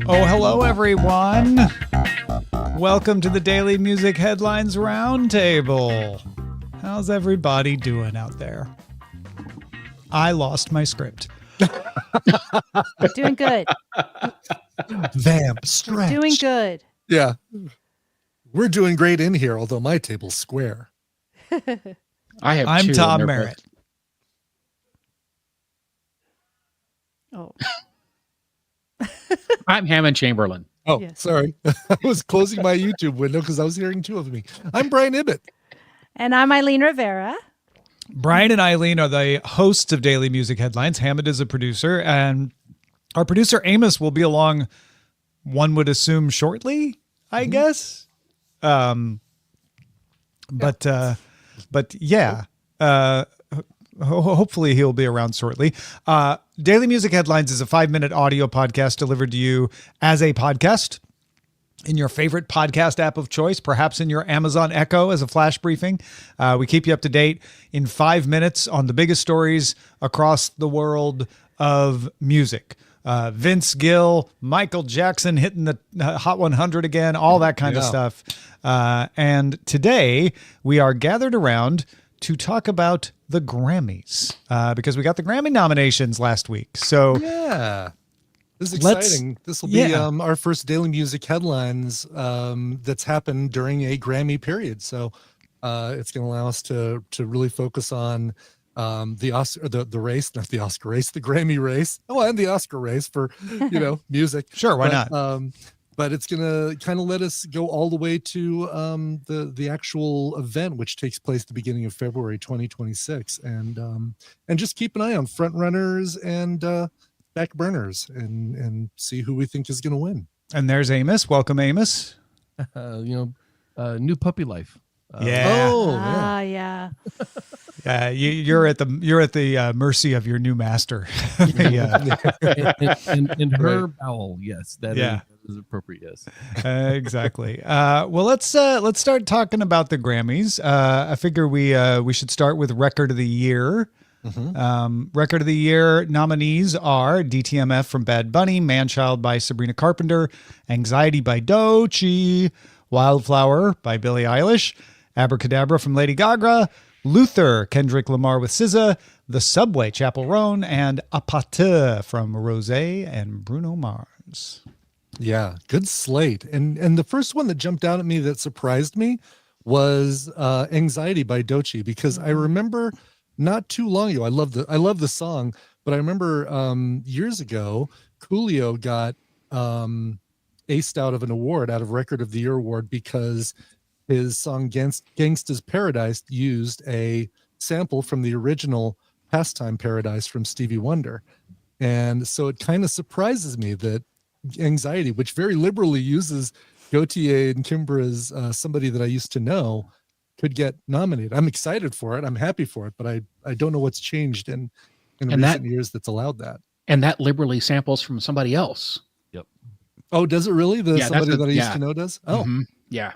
Oh, hello, everyone. Welcome to the Daily Music Headlines Roundtable. How's everybody doing out there? I lost my script. Doing good. Vamp, stretch. Doing good. Yeah. We're doing great in here, although my table's square. I'm Tom Merritt. Oh. I'm Hammond Chamberlain. Oh, Yes. sorry. I was closing my YouTube window because I was hearing two of me. I'm Brian Ibbott. And I'm Eileen Rivera. Brian and Eileen are the hosts of Daily Music Headlines. Hammond is a producer, and our producer Amos will be along, one would assume, shortly, I guess. But yeah, hopefully he'll be around shortly. Daily Music Headlines is a 5-minute audio podcast delivered to you as a podcast in your favorite podcast app of choice, perhaps in your Amazon Echo as a flash briefing. We keep you up to date in 5 minutes on the biggest stories across the world of music. Vince Gill, Michael Jackson hitting the Hot 100 again, all that kind of stuff. And today we are gathered around to talk about the Grammys because we got the Grammy nominations last week. So yeah, this is exciting. This will be our first Daily Music Headlines that's happened during a Grammy period. So it's going to allow us to really focus on the race, not the Oscar race, the Grammy race. Oh, and the Oscar race for, music. Sure, why not? But it's going to kind of let us go all the way to the actual event, which takes place at the beginning of February 2026. And just keep an eye on front runners and back burners and see who we think is going to win. And there's Amos. Welcome, Amos. New puppy life. Yeah. You're at the mercy of your new master. And her bowel, yes, that is appropriate. Yes, exactly. Well, let's start talking about the Grammys. I figure we should start with Record of the Year. Record of the Year nominees are DTMF from Bad Bunny, Manchild by Sabrina Carpenter, Anxiety by Doechii, Wildflower by Billie Eilish, Abracadabra from Lady Gaga, Luther, Kendrick Lamar with SZA, The Subway, Chappell Roan, and Apathy from Rosé and Bruno Mars. Yeah, good slate. And the first one that jumped out at me that surprised me was Anxiety by Doechii, because I remember not too long ago, I love the song, but I remember years ago, Coolio got aced out of an award, out of Record of the Year award, because his song Gangsta's Paradise used a sample from the original Pastime Paradise from Stevie Wonder. And so it kind of surprises me that Anxiety, which very liberally uses Gautier and Kimbra's Somebody That I Used to Know, could get nominated. I'm excited for it. I'm happy for it, but I don't know what's changed in recent years that's allowed that. And that liberally samples from somebody else. Yep. Oh, does it really? Somebody That I Used to Know does? Oh. Mm-hmm. Yeah.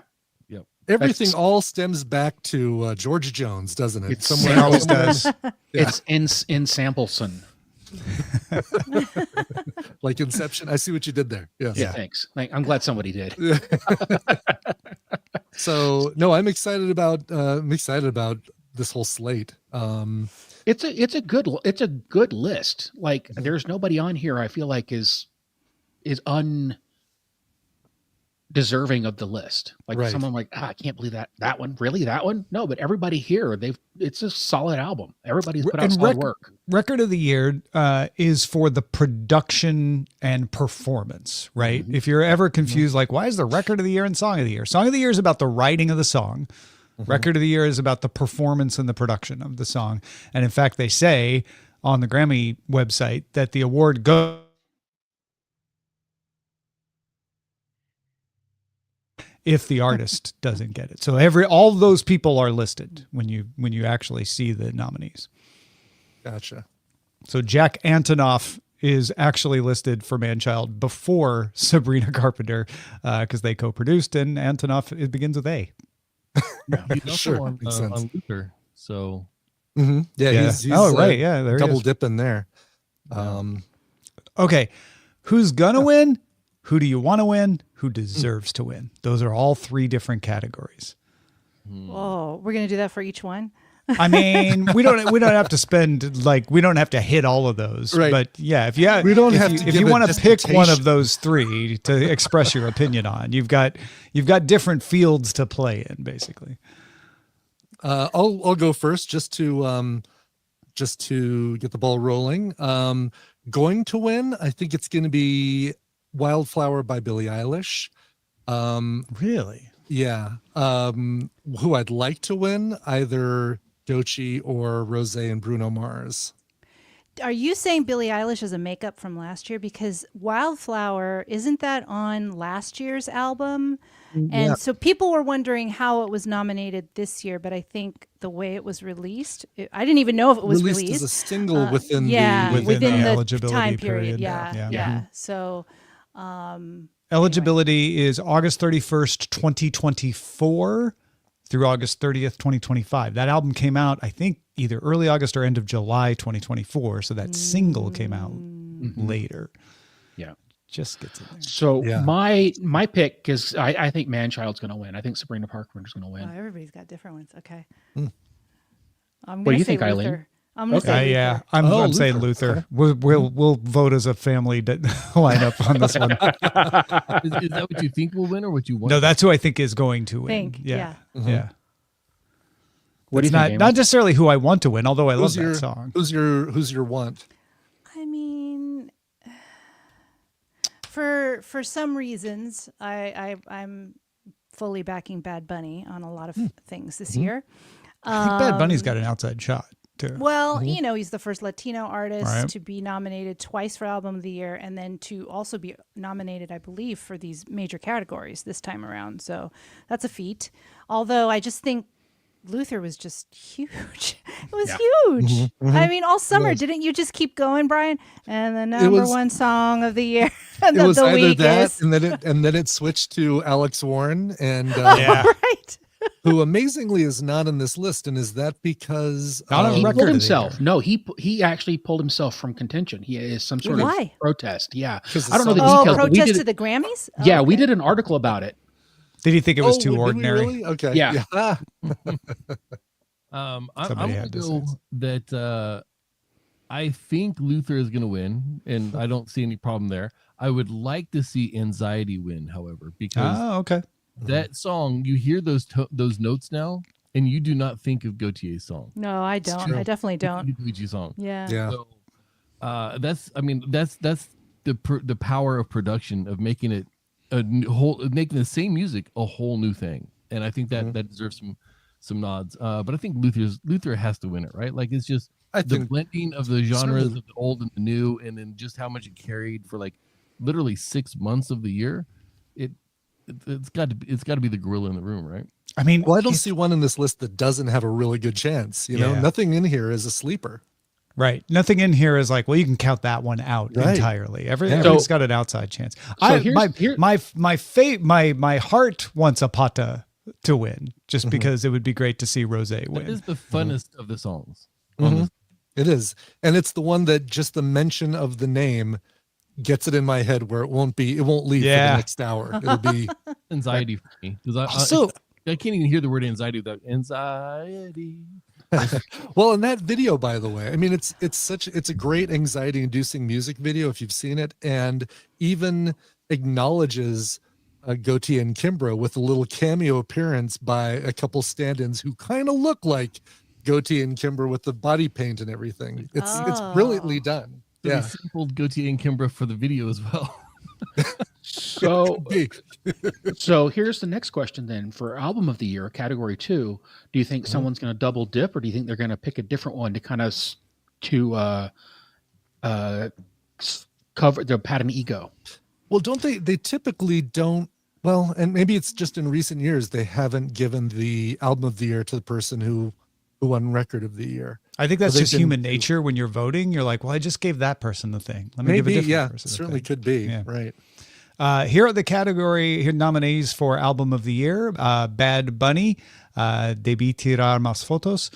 Yep. Everything all stems back to George Jones, doesn't it? It always does. It's in Sampleson. Like Inception. I see what you did there. Yes. Yeah, thanks. I'm glad somebody did. So no, I'm excited about this whole slate. It's a good list. Like there's nobody on here I feel like is undeserving of the list. Like someone like, I can't believe that one. Really? That one? No, but everybody here, it's a solid album. Everybody's put out solid work. Record of the Year is for the production and performance, right? Mm-hmm. If you're ever confused, like, why is the Record of the Year and Song of the Year? Song of the Year is about the writing of the song. Mm-hmm. Record of the Year is about the performance and the production of the song. And in fact, they say on the Grammy website that the award goes if the artist doesn't get it. So all those people are listed when you actually see the nominees. Gotcha. So Jack Antonoff is actually listed for Manchild before Sabrina Carpenter because they co-produced, and Antonoff, it begins with A. Yeah, he's also Sure, on Luther. So he's there double dipping there. Okay, who's gonna win? who do you want to win, who deserves to win. Those are all 3 different categories. Oh, we're going to do that for each one? I mean, we don't have to spend we don't have to hit all of those, right. But yeah, if you want to pick one of those 3 to express your opinion on, you've got different fields to play in, basically. I'll go first just to get the ball rolling. Going to win, I think it's going to be Wildflower by Billie Eilish. Really? Yeah. Who I'd like to win, either Doechii or Rosé and Bruno Mars. Are you saying Billie Eilish is a makeup from last year? Because Wildflower, isn't that on last year's album? And so people were wondering how it was nominated this year, but I think the way it was released, I didn't even know if it was released as a single within the eligibility time period. Yeah. Yeah. So eligibility is August 31st, 2024 through August 30th, 2025. That album came out, I think, either early August or end of July 2024. So that single came out later. Yeah. Just gets in there. So my pick is I think Manchild's going to win. I think Sabrina Parker is going to win. Oh, everybody's got different ones. Okay. What do you think, Luther. Eileen? I'm going to say yeah, Luther. I'm saying Luther. We'll vote as a family line up on this one. Is that what you think will win or what you want? No, that's who I think is going to win. Yeah. Yeah. What do you think? Not necessarily who I want to win, although I love that song. Who's your want? I mean, for some reasons, I'm fully backing Bad Bunny on a lot of things this year. I think Bad Bunny's got an outside shot too. Well, he's the first Latino artist to be nominated twice for Album of the Year, and then to also be nominated, I believe, for these major categories this time around. So that's a feat. Although I just think Luther was just huge. It was huge. I mean, all summer, didn't you just keep going, Brian? And the number one song of the year. And it was the either that, is... and then it switched to Alex Warren, and right. who amazingly is not on this list. And is that because he pulled himself? No, he actually pulled himself from contention. He is some sort of protest. Yeah, I don't know the details. Protest to the Grammys. Yeah, we did an article about it. Did he think it was too ordinary? Really? Okay. Yeah. I'm going to go that I think Luther is going to win, and I don't see any problem there. I would like to see Anxiety win, however, because that song, you hear those notes now, and you do not think of Gautier's song. No, I don't. I definitely don't. Luigi's song. Yeah. So that's the power of production, of making it making the same music a whole new thing, and I think that deserves some nods. But I think Luther has to win it, right? Like it's just the blending of the genres of the old and the new, and then just how much it carried for like literally 6 months of the year. It's got to be the gorilla in the room, right? I mean, I don't see one in this list that doesn't have a really good chance. You know, nothing in here is a sleeper. Right. Nothing in here is like, well, you can count that one out entirely. Everything's got an outside chance. My heart wants Apata to win, just because it would be great to see Rosé win. That is the funnest of the songs. It is. And it's the one that just the mention of the name gets it in my head where it won't leave for the next hour. It'll be Anxiety for me. Because I can't even hear the word anxiety without anxiety. Well, in that video, by the way, I mean, it's a great anxiety inducing music video if you've seen it, and even acknowledges Gautier and Kimbra with a little cameo appearance by a couple stand-ins who kind of look like Gautier and Kimbra with the body paint and everything. It's brilliantly done. So they sampled Gautier and Kimbra for the video as well. So here's the next question then. For Album of the Year, category 2, do you think someone's going to double dip, or do you think they're going to pick a different one to kind of cover their pat an ego? Well, don't they typically don't. Well, and maybe it's just in recent years they haven't given the Album of the Year to the person who won Record of the Year. I think that's just human nature. When you're voting, you're like, well, I just gave that person the thing. Let me give a different person. Certainly could be. Yeah. Right. Here are the category nominees for Album of the Year. Bad Bunny, Debí tirar más fotos,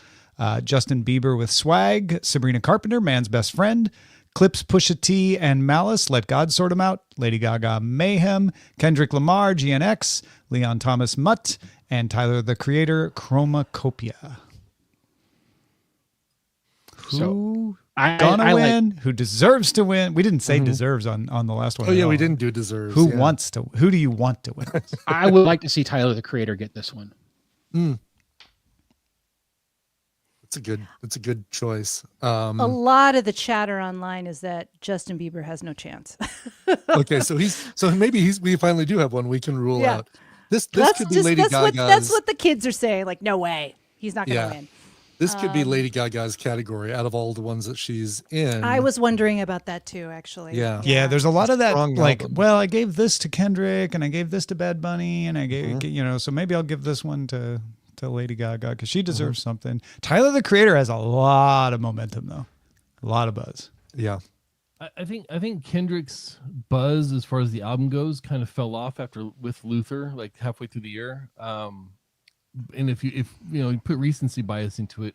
Justin Bieber with Swag, Sabrina Carpenter, Man's Best Friend, Clips, Pusha T, and Malice, Let God Sort 'Em Out. Lady Gaga, Mayhem. Kendrick Lamar, GNX. Leon Thomas, Mutt. And Tyler, the Creator, Chromacopia. Who gonna win? Who deserves to win? We didn't say deserves on the last one. Oh yeah, we didn't do deserves. Who wants to? Who do you want to win? I would like to see Tyler, the Creator, get this one. It's a good choice. A lot of the chatter online is that Justin Bieber has no chance. Okay, so we finally do have one we can rule out. This could be Lady Gaga's. That's what the kids are saying. Like, no way, he's not going to win. This could be Lady Gaga's category out of all the ones that she's in. I was wondering about that too, actually. Yeah. There's a lot of that. Like, album. well, I gave this to Kendrick, and I gave this to Bad Bunny, and I gave, so maybe I'll give this one to Lady Gaga because she deserves something. Tyler, the Creator, has a lot of momentum, though. A lot of buzz. Yeah. I think Kendrick's buzz as far as the album goes kind of fell off with Luther, like halfway through the year. And if you put recency bias into it,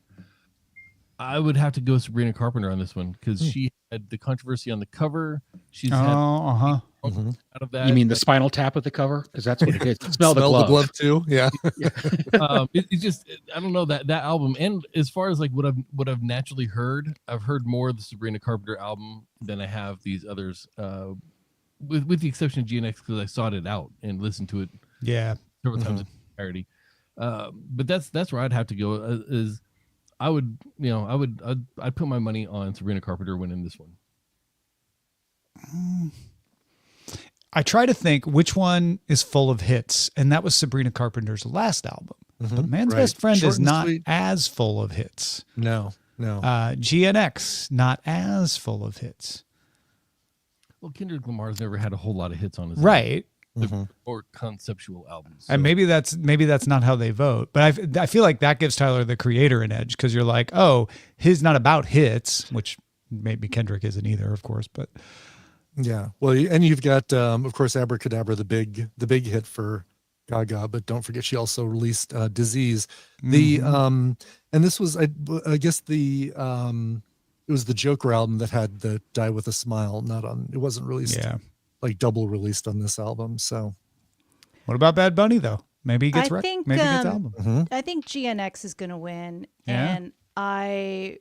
I would have to go Sabrina Carpenter on this one because she had the controversy on the cover. She's had out of that. You mean the Spinal Tap at the cover? Because that's what it is. Smell the glove too. Yeah. It just, I don't know, that album. And as far as like what I've naturally heard, I've heard more of the Sabrina Carpenter album than I have these others. With the exception of GNX because I sought it out and listened to it. Several times in entirety. But that's where I'd have to go. I'd put my money on Sabrina Carpenter winning this one. I try to think which one is full of hits, and that was Sabrina Carpenter's last album. But Man's Best Friend Short is and not sweet. as full of hits. No. GNX, not as full of hits. Well, Kendrick Lamar's never had a whole lot of hits on his Right. or conceptual albums. And maybe that's not how they vote. But I feel like that gives Tyler, the Creator, an edge because you're like, oh, his not about hits, which maybe Kendrick isn't either, of course. But yeah, well, and you've got of course Abracadabra, the big hit for Gaga, but don't forget she also released Disease. The and this was I guess the it was the Joker album that had the Die with a Smile. It wasn't released. Like double released on this album. So what about Bad Bunny though? Maybe he gets maybe he gets album. I think GNX is going to win, and I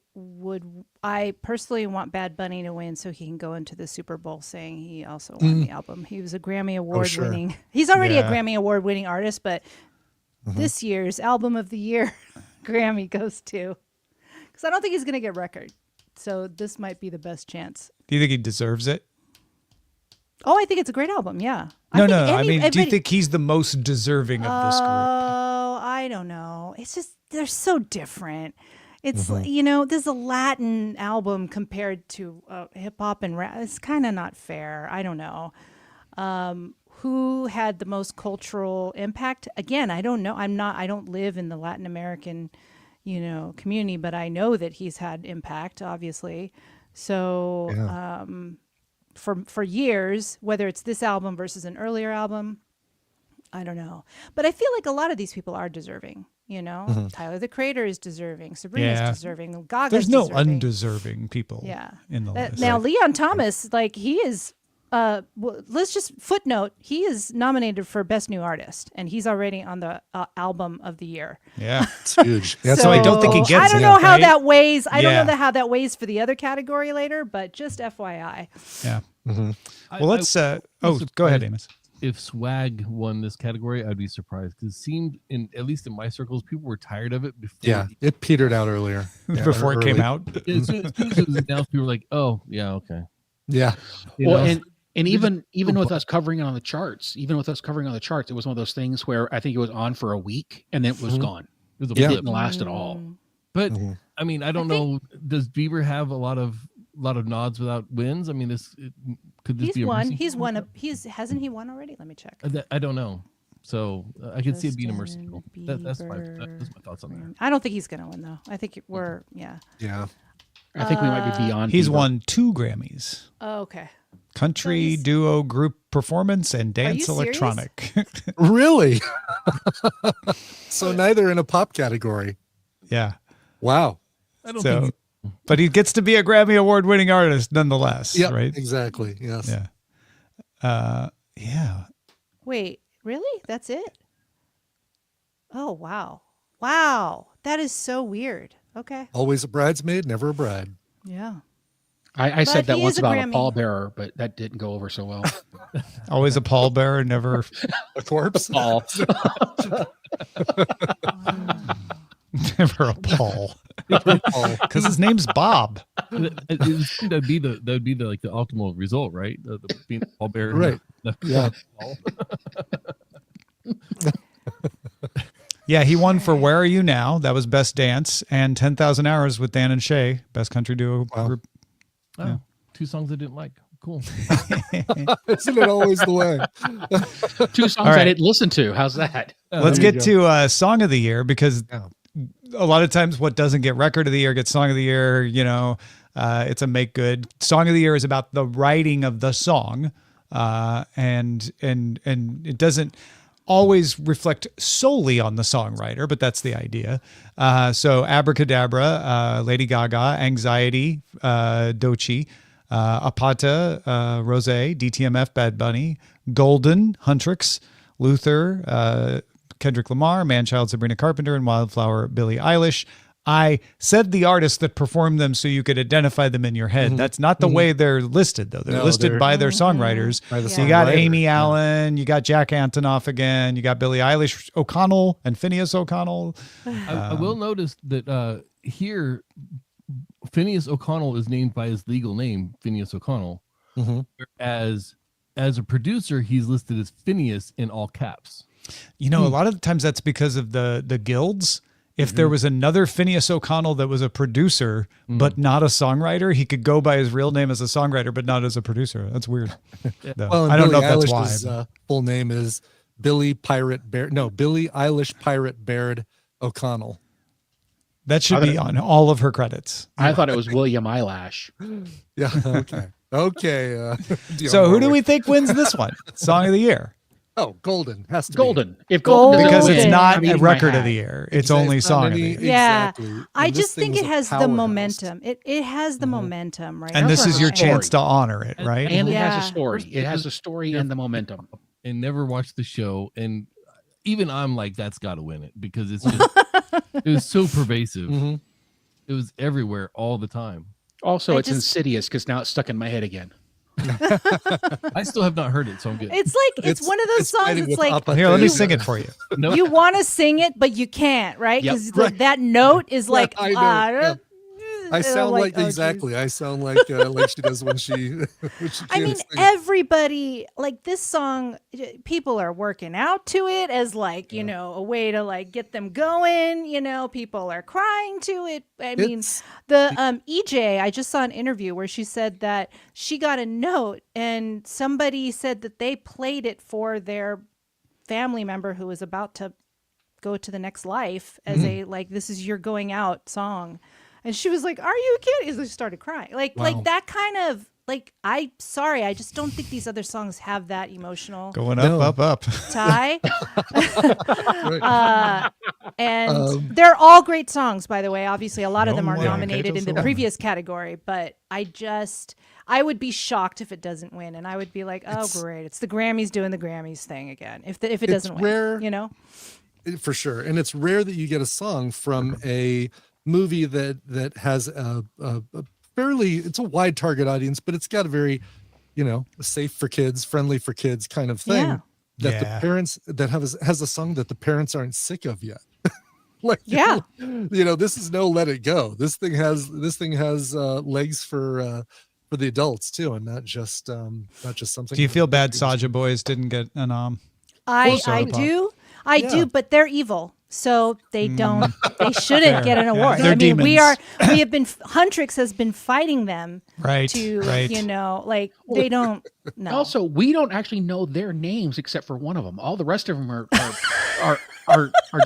personally want Bad Bunny to win so he can go into the Super Bowl saying he also won the album. He was a Grammy Award winning. He's already a Grammy Award winning artist, but this year's Album of the Year Grammy goes to, because I don't think he's going to get record. So this might be the best chance. Do you think he deserves it? Oh, I think it's a great album. Yeah. Do you think he's the most deserving of this group? Oh, I don't know. It's just, they're so different. It's, there's a Latin album compared to hip hop and rap. It's kind of not fair. I don't know. Who had the most cultural impact? Again, I don't know. I don't live in the Latin American, community, but I know that he's had impact, obviously. So, for years, whether it's this album versus an earlier album, I don't know. But I feel like a lot of these people are deserving, Tyler, the Creator, is deserving. Sabrina's deserving. Gaga's There's no deserving. undeserving people in the list. Now, Leon Thomas, like, he is, let's just footnote, he is nominated for Best New Artist, and he's already on the Album of the Year. Yeah. It's huge. So I don't think he gets it. I don't know how right? that weighs. I don't know how that weighs for the other category later, but just FYI. Yeah. Well, let's. Go ahead, Amos. If Swag won this category, I'd be surprised because it seemed, at least in my circles, people were tired of it before. Yeah, it petered out earlier. Before it came out. As soon as it was announced, people were like, "Oh, yeah, okay." Yeah. And even with us covering it on the charts, it was one of those things where I think it was on for a week and then it was gone. It didn't last at all. But I mean, I don't know. Does Bieber have a lot of nods without wins? I mean, could this be a won? mercy? He's won. Hasn't he won already? Let me check. I don't know. So I can see it being a mercy rule. That's fine. That's my thoughts on that. I don't think he's going to win though. I think we're Yeah. I think we might be beyond. He's Bieber. won 2 Grammys. Oh, okay. Country, duo, group performance, and dance you electronic. Really? So neither in a pop category. Yeah. Wow. I don't think But he gets to be a Grammy Award-winning artist nonetheless, Yeah, right? exactly. Yes. Yeah. Yeah. Wait, really? That's it? Oh, wow. Wow. That is so weird. Okay. Always a bridesmaid, never a bride. Yeah. I said But that he once is a about a Grammy. pallbearer, but that didn't go over so well. Always a pallbearer, never A corpse. Paul. never a Paul. Because his name's Bob. That'd be the like the optimal result, right? The being all bear, Right. Yeah. Yeah, he won for Where Are You Now? That was Best Dance, and 10,000 Hours with Dan and Shay, Best Country Duo Group. Oh, Yeah. 2 songs I didn't like. Cool. Isn't it always the way? 2 songs right. I didn't listen to. How's that? Let's there you get to Song of the Year, because Yeah. a lot of times what doesn't get Record of the Year gets Song of the Year. It's a make good. Song of the Year is about the writing of the song, and it doesn't always reflect solely on the songwriter, but that's the idea. So Abracadabra, Lady Gaga, Anxiety, Doechii, Apata, Rosé, DTMF, Bad Bunny, Golden, Huntrix, Luther, Kendrick Lamar, Manchild, Sabrina Carpenter, and Wildflower, Billie Eilish. I said the artists that performed them so you could identify them in your head. That's not the way they're listed, though. They're listed by their songwriters. By the So you got songwriter. Amy Allen, you got Jack Antonoff again, you got Billie Eilish O'Connell and Phineas O'Connell. I will notice that here, Phineas O'Connell is named by his legal name, Phineas O'Connell. Whereas as a producer, he's listed as Phineas in all caps. A lot of the times that's because of the guilds. If there was another Phineas O'Connell that was a producer, but not a songwriter, he could go by his real name as a songwriter, but not as a producer. That's weird. Though. Well, and I don't know Billie if that's Eilish's, why. full name is Billie Eilish Pirate Baird O'Connell. That should be on all of her credits. I thought it was William Eyelash. Yeah. Okay. Okay. So who do we think wins this one? Song of the Year. Oh, Golden has to Golden. If Golden. Golden Because doesn't it's win, not I'm a eating my Record of hat. the Year. It's only Song of the Year. Yeah. Exactly. I And this just thing think it was a has the powerhouse. momentum. It has the momentum, right? And this Also is has your a story. chance to honor it, right? And it has Yeah. a story. It has a story and the momentum. And never watched the show, and even I'm like, that's got to win it, because it's just it was so pervasive. It was everywhere all the time. Also, I it's just- insidious because now it's stuck in my head again. I still have not heard it, so I'm good. It's like it's one of those songs. fighting It's with like Appa Here, let me Thea. sing it for you. No, you want to sing it, but you can't, right? Yep. Because like that note is like I know, yeah. I sound like oh, geez. exactly. I sound like she does when she. When she I mean, can't sing. everybody like this song. People are working out to it as like a way to like get them going. People are crying to it. I mean, It's- the EJ. I just saw an interview where she said that she got a note and somebody said that they played it for their family member who was about to go to the next life as a like this is your going out song. And she was like, "Are you kidding?" And she started crying. Like that kind of like I just don't think these other songs have that emotional Going No. up. tie. Right. And they're all great songs, by the way. Obviously, a lot of No them are more nominated in the Kato previous category, but I would be shocked if it doesn't win, and I would be like, "Oh, great! It's the Grammys doing the Grammys thing again." If it doesn't rare. win, For sure, and it's rare that you get a song from a movie that has a fairly, it's a wide target audience, but it's got a very safe for kids, friendly for kids kind of thing. Yeah. That Yeah. the parents that has a song that the parents aren't sick of yet. Like Yeah. this is no let it go. This thing has legs for the adults too, and not just something. Do you feel bad Saja Boys didn't get a nom? I Soda Pop. do. I Yeah. do, but they're evil. So they don't, they shouldn't get an award. They're I mean, we demons. have been, Huntrix has been fighting them Right. to, right. like they don't know. Also, we don't actually know their names except for one of them. All the rest of them are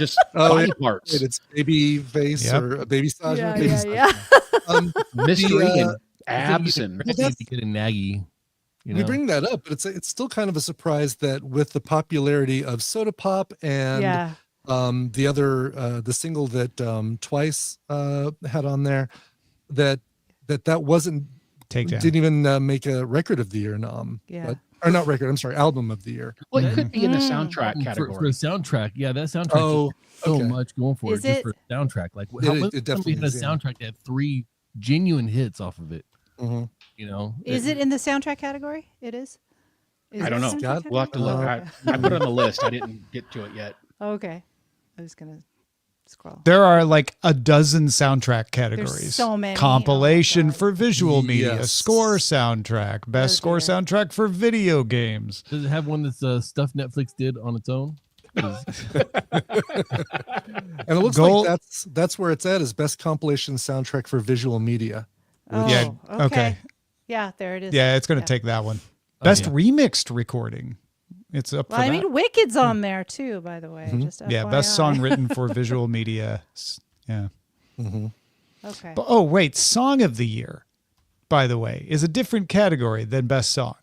just body parts. It's baby face Yep. or a baby Saja. yeah, baby yeah, Saja. yeah. Mystery The, and abs and you get a naggy. We bring that up, but it's still kind of a surprise that with the popularity of Soda Pop and Yeah. the other the single that Twice had on there, that wasn't Takedown. didn't even make a record of the year nom. Yeah. Or not record. I'm sorry, album of the year. Well, it could be in the soundtrack category. For a soundtrack, yeah, that soundtrack so much going for Is it just it? for a soundtrack. Like It how much definitely somebody had a is, yeah. soundtrack that had 3 genuine hits off of it. Mhm. You know, Is it in the soundtrack category? It is. I don't know. Scott? We'll have to look. I put it on the list. I didn't get to it yet. Okay. I was gonna scroll. There are like a dozen soundtrack categories. so many. Compilation Oh my God. for visual media, Yes. score soundtrack, best score dear. soundtrack for video games. Does it have one that's stuff Netflix did on its own? 'Cause And it looks Gold- like that's where it's at, is best compilation soundtrack for visual media. Oh, Yeah, okay. Yeah, there it is. Yeah, it's going to take that one. Best remixed recording. It's up for Well, I that. mean, Wicked's on there too, by the way. Just Yeah, FYI. best song written for visual media. Yeah. Okay. But, oh, wait, song of the year, by the way, is a different category than best song.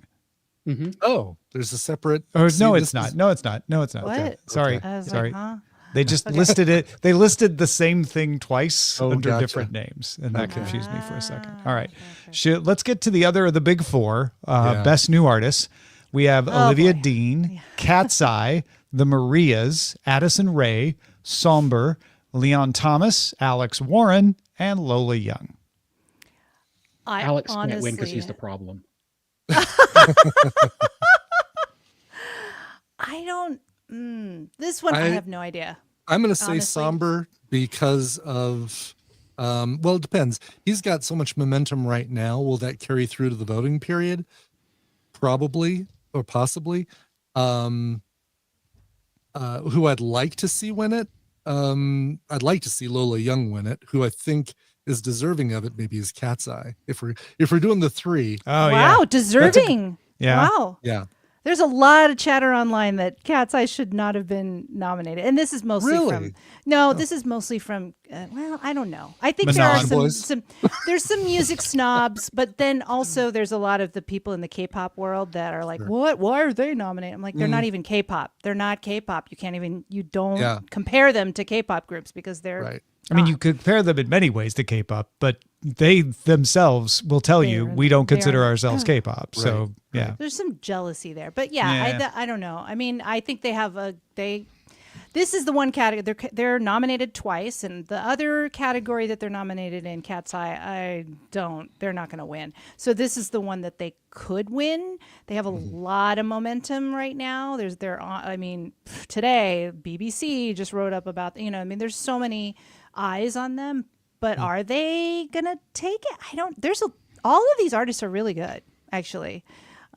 Oh, there's a separate. Or see, no, this it's not. is- No, it's not. No, it's not. What? Okay. Sorry. I was Sorry. like, huh? They just listed it. They listed the same thing twice Oh, under gotcha. different names, and that confused me for a second. All right, Okay. let's get to the other of the big four. Yeah. Best new artists. We have Olivia boy. Dean, Cat's Eye, The Marias, Addison Rae, Somber, Leon Thomas, Alex Warren, and Lola Young. Alex honestly, can't win because he's the problem. I don't. This one, I have no idea. I'm going to say honestly. somber because of, well, it depends. He's got so much momentum right now. Will that carry through to the voting period? Probably or possibly. Who I'd like to see win it? I'd like to see Lola Young win it. Who I think is deserving of it maybe is Cat's Eye. If we're doing the 3, Oh Wow, deserving. Yeah. Wow. yeah. There's a lot of chatter online that Cat's Eye should not have been nominated, and this is mostly Really? from. No, this is mostly from. Well, I don't know. I think Manon there are boys. some. There's some music snobs, but then also there's a lot of the people in the K-pop world that are like, "What? Why are they nominated?" I'm like, they're not even K-pop. They're not K-pop. You can't even. You don't Yeah. compare them to K-pop groups because they're. Right. I mean, you compare them in many ways to K-pop, but they themselves will tell you They're- we don't consider they're- ourselves K-pop. So Right, yeah. There's some jealousy there, but yeah, Yeah. I don't know. I mean, I think they have this is the one category they're nominated twice, and the other category that they're nominated in, Cat's Eye, they're not going to win. So this is the one that they could win. They have a lot of momentum right now. I mean, today BBC just wrote up about, I mean, there's so many eyes on them, but are they going to take it? All of these artists are really good, actually.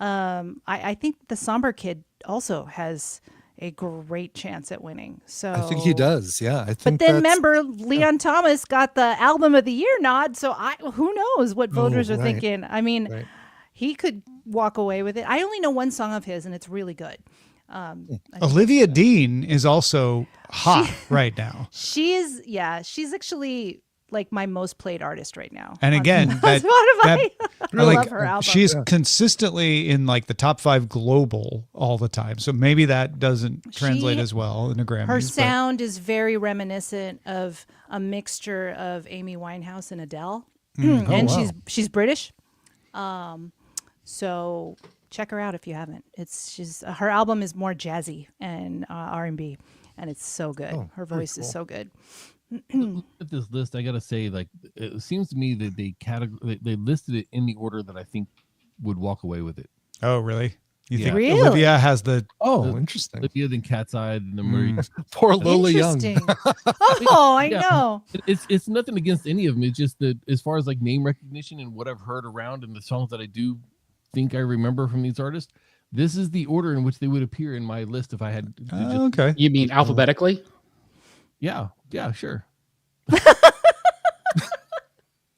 I think the Somber Kid also has a great chance at winning. So I think he does. Yeah. I think But then that's- remember, Leon Thomas got the Album of the Year nod. So who knows what voters are right. thinking? I mean, Right. he could walk away with it. I only know one song of his, and it's really good. Olivia Dean is also hot right now. She's actually like my most played artist right now. And on- again, on that- Spotify. I like, love her album. she's consistently in like the top 5 global all the time. So maybe that doesn't translate as well in a Grammy. Her sound is very reminiscent of a mixture of Amy Winehouse and Adele, and wow. she's British. So check her out if you haven't. Her album is more jazzy and R&B, and it's so good. Oh, Her very voice is cool. so good. at this list, I gotta say, like, it seems to me that they listed it in the order that I think would walk away with it. Oh, really? You think Really? Olivia has the Oh, interesting. Olivia, then Cat's Eye, then the Marie. Poor Lola Young. Interesting. Oh, I Yeah. know. It's nothing against any of them. It's just that as far as like name recognition and what I've heard around and the songs that I do think I remember from these artists, this is the order in which they would appear in my list if I had to just, okay. You mean alphabetically? yeah, sure.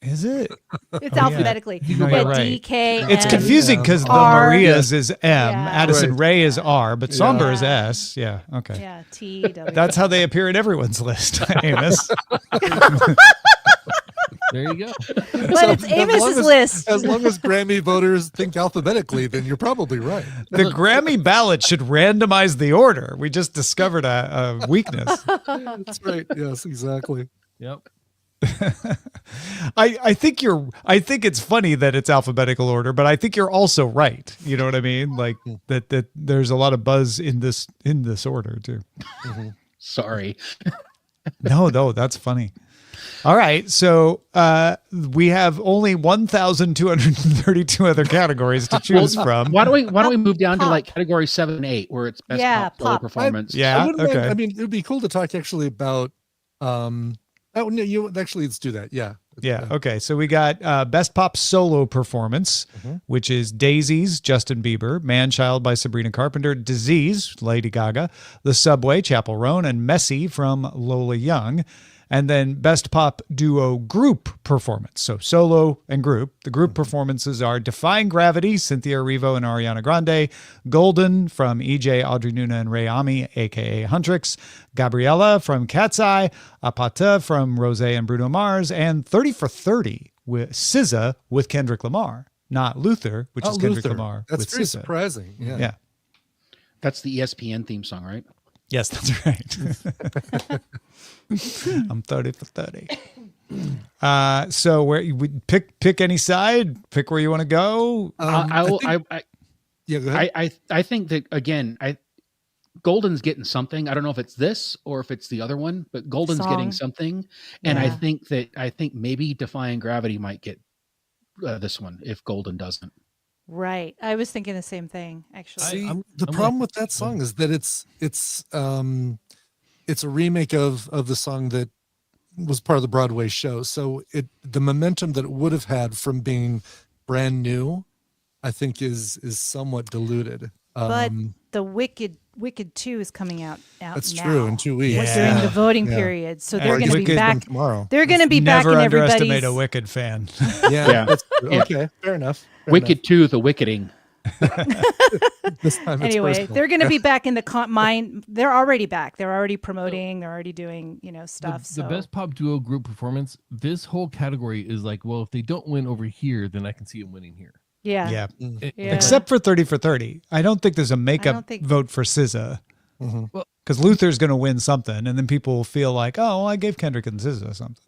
Is it? It's alphabetically. No, Yeah, you're right. DK. It's and- confusing because the R. Marias is M, Yeah. Addison Right. Rae is R, but Somber is Yeah. S. Yeah. Okay. Yeah, TW. That's how they appear in everyone's list, Amos. There you go. But it's As long Amos's as- list. As long as Grammy voters think alphabetically, then you're probably right. The Grammy ballot should randomize the order. We just discovered a weakness. That's right. Yes, exactly. Yep. I think it's funny that it's alphabetical order, but I think you're also right. You know what I mean? Like that there's a lot of buzz in this order too. Sorry. No, that's funny. All right, so we have only 1,232 other categories to choose from. Why don't we move down to like category 7 and 8, where it's best pop solo performance? Okay. I mean, it would be cool to talk actually about. Let's do that. Yeah. Okay. So we got best pop solo performance, which is Daisies, Justin Bieber, Man-Child by Sabrina Carpenter, Disease, Lady Gaga, The Subway, Chappell Roan, and Messy from Lola Young. And then best pop duo group performance. So solo and group. The group performances are Defying Gravity, Cynthia Erivo and Ariana Grande, Golden from EJ, Audrey Nuna and Ray Ami, aka Huntrix, Gabriella from Cat's Eye, Apata from Rose and Bruno Mars, and 30 for 30 with SZA with Kendrick Lamar. Not Luther, which is Kendrick Lamar. That's with very SZA. surprising. Yeah. That's the ESPN theme song, right? Yes, that's right. I'm 30 for 30. So where you would pick any side, pick where you want to go. Go ahead. I think that again, Golden's getting something. I don't know if it's this or if it's the other one, but Golden's getting something. And I think maybe Defying Gravity might get this one if Golden doesn't. Right. I was thinking the same thing, actually. See, the problem with that song is that it's a remake of the song that was part of the Broadway show. So the momentum that it would have had from being brand new, I think is somewhat diluted. But the Wicked 2 is coming out that's now. True, in 2 weeks. During the voting period. So they're going to be back tomorrow. They're going to be back in Never everybody's. underestimate a Wicked fan. Yeah. That's true. Okay, fair enough. Wicked 2, the Wicketing. This time it's Anyway, personal. they're going to be back in the mind. They're already back. They're already promoting. They're already doing, stuff. The best pop duo group performance, this whole category is like, well, if they don't win over here, then I can see them winning here. Yeah. Except for 30 for 30. I don't think there's a makeup vote for SZA. Because Luther's going to win something, and then people will feel like, oh, well, I gave Kendrick and SZA something.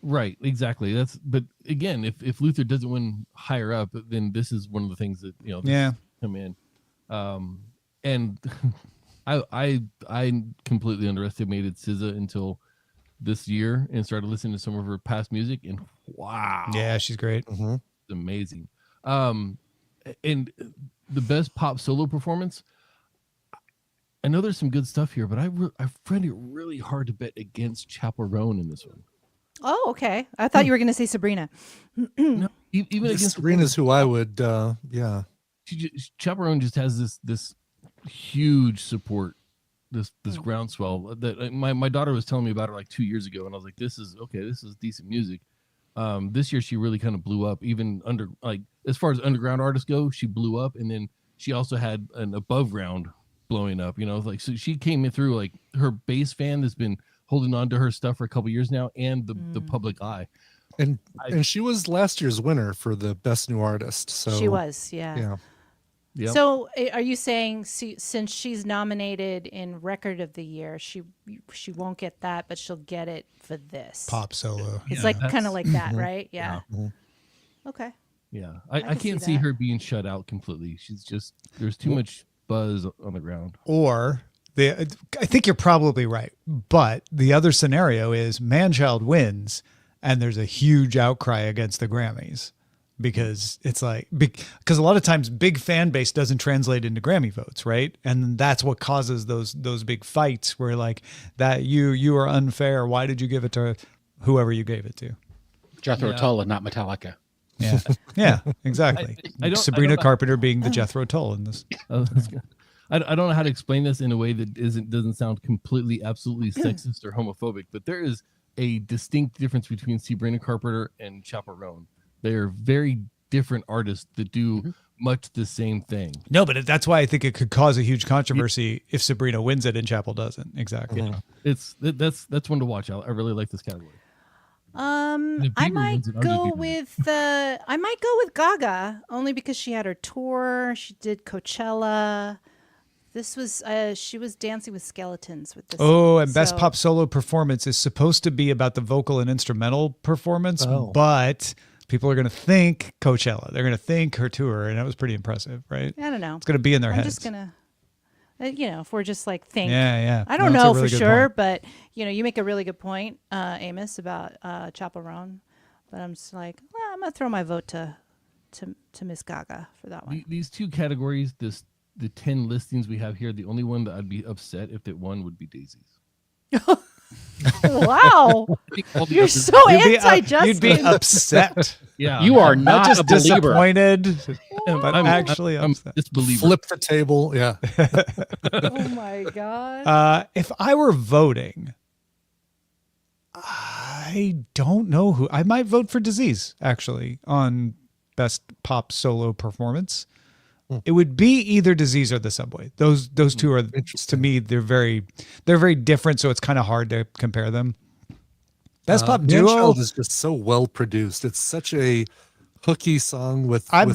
Right, exactly. But again, if Luther doesn't win higher up, then this is one of the things that come in. And I completely underestimated SZA until this year and started listening to some of her past music, and wow, yeah, she's great. It's amazing. And the best pop solo performance, I know there's some good stuff here, but I find it really hard to bet against Chappell Roan in this one. Oh, okay. I thought you were going to say Sabrina. No, even against Sabrina's who I would, Chappell Roan just has this huge support, this groundswell that my daughter was telling me about it like 2 years ago, and I was like, this is decent music. This year she really kind of blew up, even as far as underground artists go, she blew up, and then she also had an above ground blowing up, so she came in through like her base fan that's been holding on to her stuff for a couple years now, and the public eye. And she was last year's winner for the best new artist. So she was, yeah. Yep. So are you saying since she's nominated in Record of the Year, she won't get that, but she'll get it for this pop solo? It's kind of like that, right? Yeah. Okay. Yeah, I can't see her being shut out completely. She's just there's too much buzz on the ground. Or I think you're probably right, but the other scenario is Man-Child wins, and there's a huge outcry against the Grammys. Because it's because a lot of times big fan base doesn't translate into Grammy votes, right? And that's what causes those big fights where like that you are unfair. Why did you give it to whoever you gave it to? Jethro Tull and not Metallica. Yeah, yeah, exactly. Sabrina Carpenter being the Jethro Tull in this. I don't know how to explain this in a way that doesn't sound completely, absolutely sexist or homophobic, but there is a distinct difference between Sabrina Carpenter and Chappell Roan. They are very different artists that do much the same thing. No, but that's why I think it could cause a huge controversy if Sabrina wins it and Chappell doesn't. Exactly. Yeah. That's one to watch. I really like this category. I might go with Gaga only because she had her tour. She did Coachella. This was she was dancing with skeletons with this. Oh, and Best Pop Solo Performance is supposed to be about the vocal and instrumental performance, but people are going to think Coachella. They're going to think her tour, and that was pretty impressive, right? I don't know. It's going to be in their heads. I'm just going to, if we're just like think. Yeah. I don't know for sure, but, you make a really good point, Amos, about Chaperone. But I'm just like, well, I'm going to throw my vote to Miss Gaga for that one. These two categories, the 10 listings we have here, the only one that I'd be upset if it won would be Daisy's. Wow. You're so anti-Justin. You'd be upset. Yeah. You are not just a believer. Disappointed, but I'm actually upset. Disbeliever. Flip the table. Yeah. Oh my God. If I were voting, I don't know who. I might vote for Disease, actually, on Best Pop Solo Performance. It would be either Disease or The Subway. Those two are, to me, they're very different, so it's kind of hard to compare them. Best Pop Duo Man-Child is just so well produced. It's such a hooky song with I'm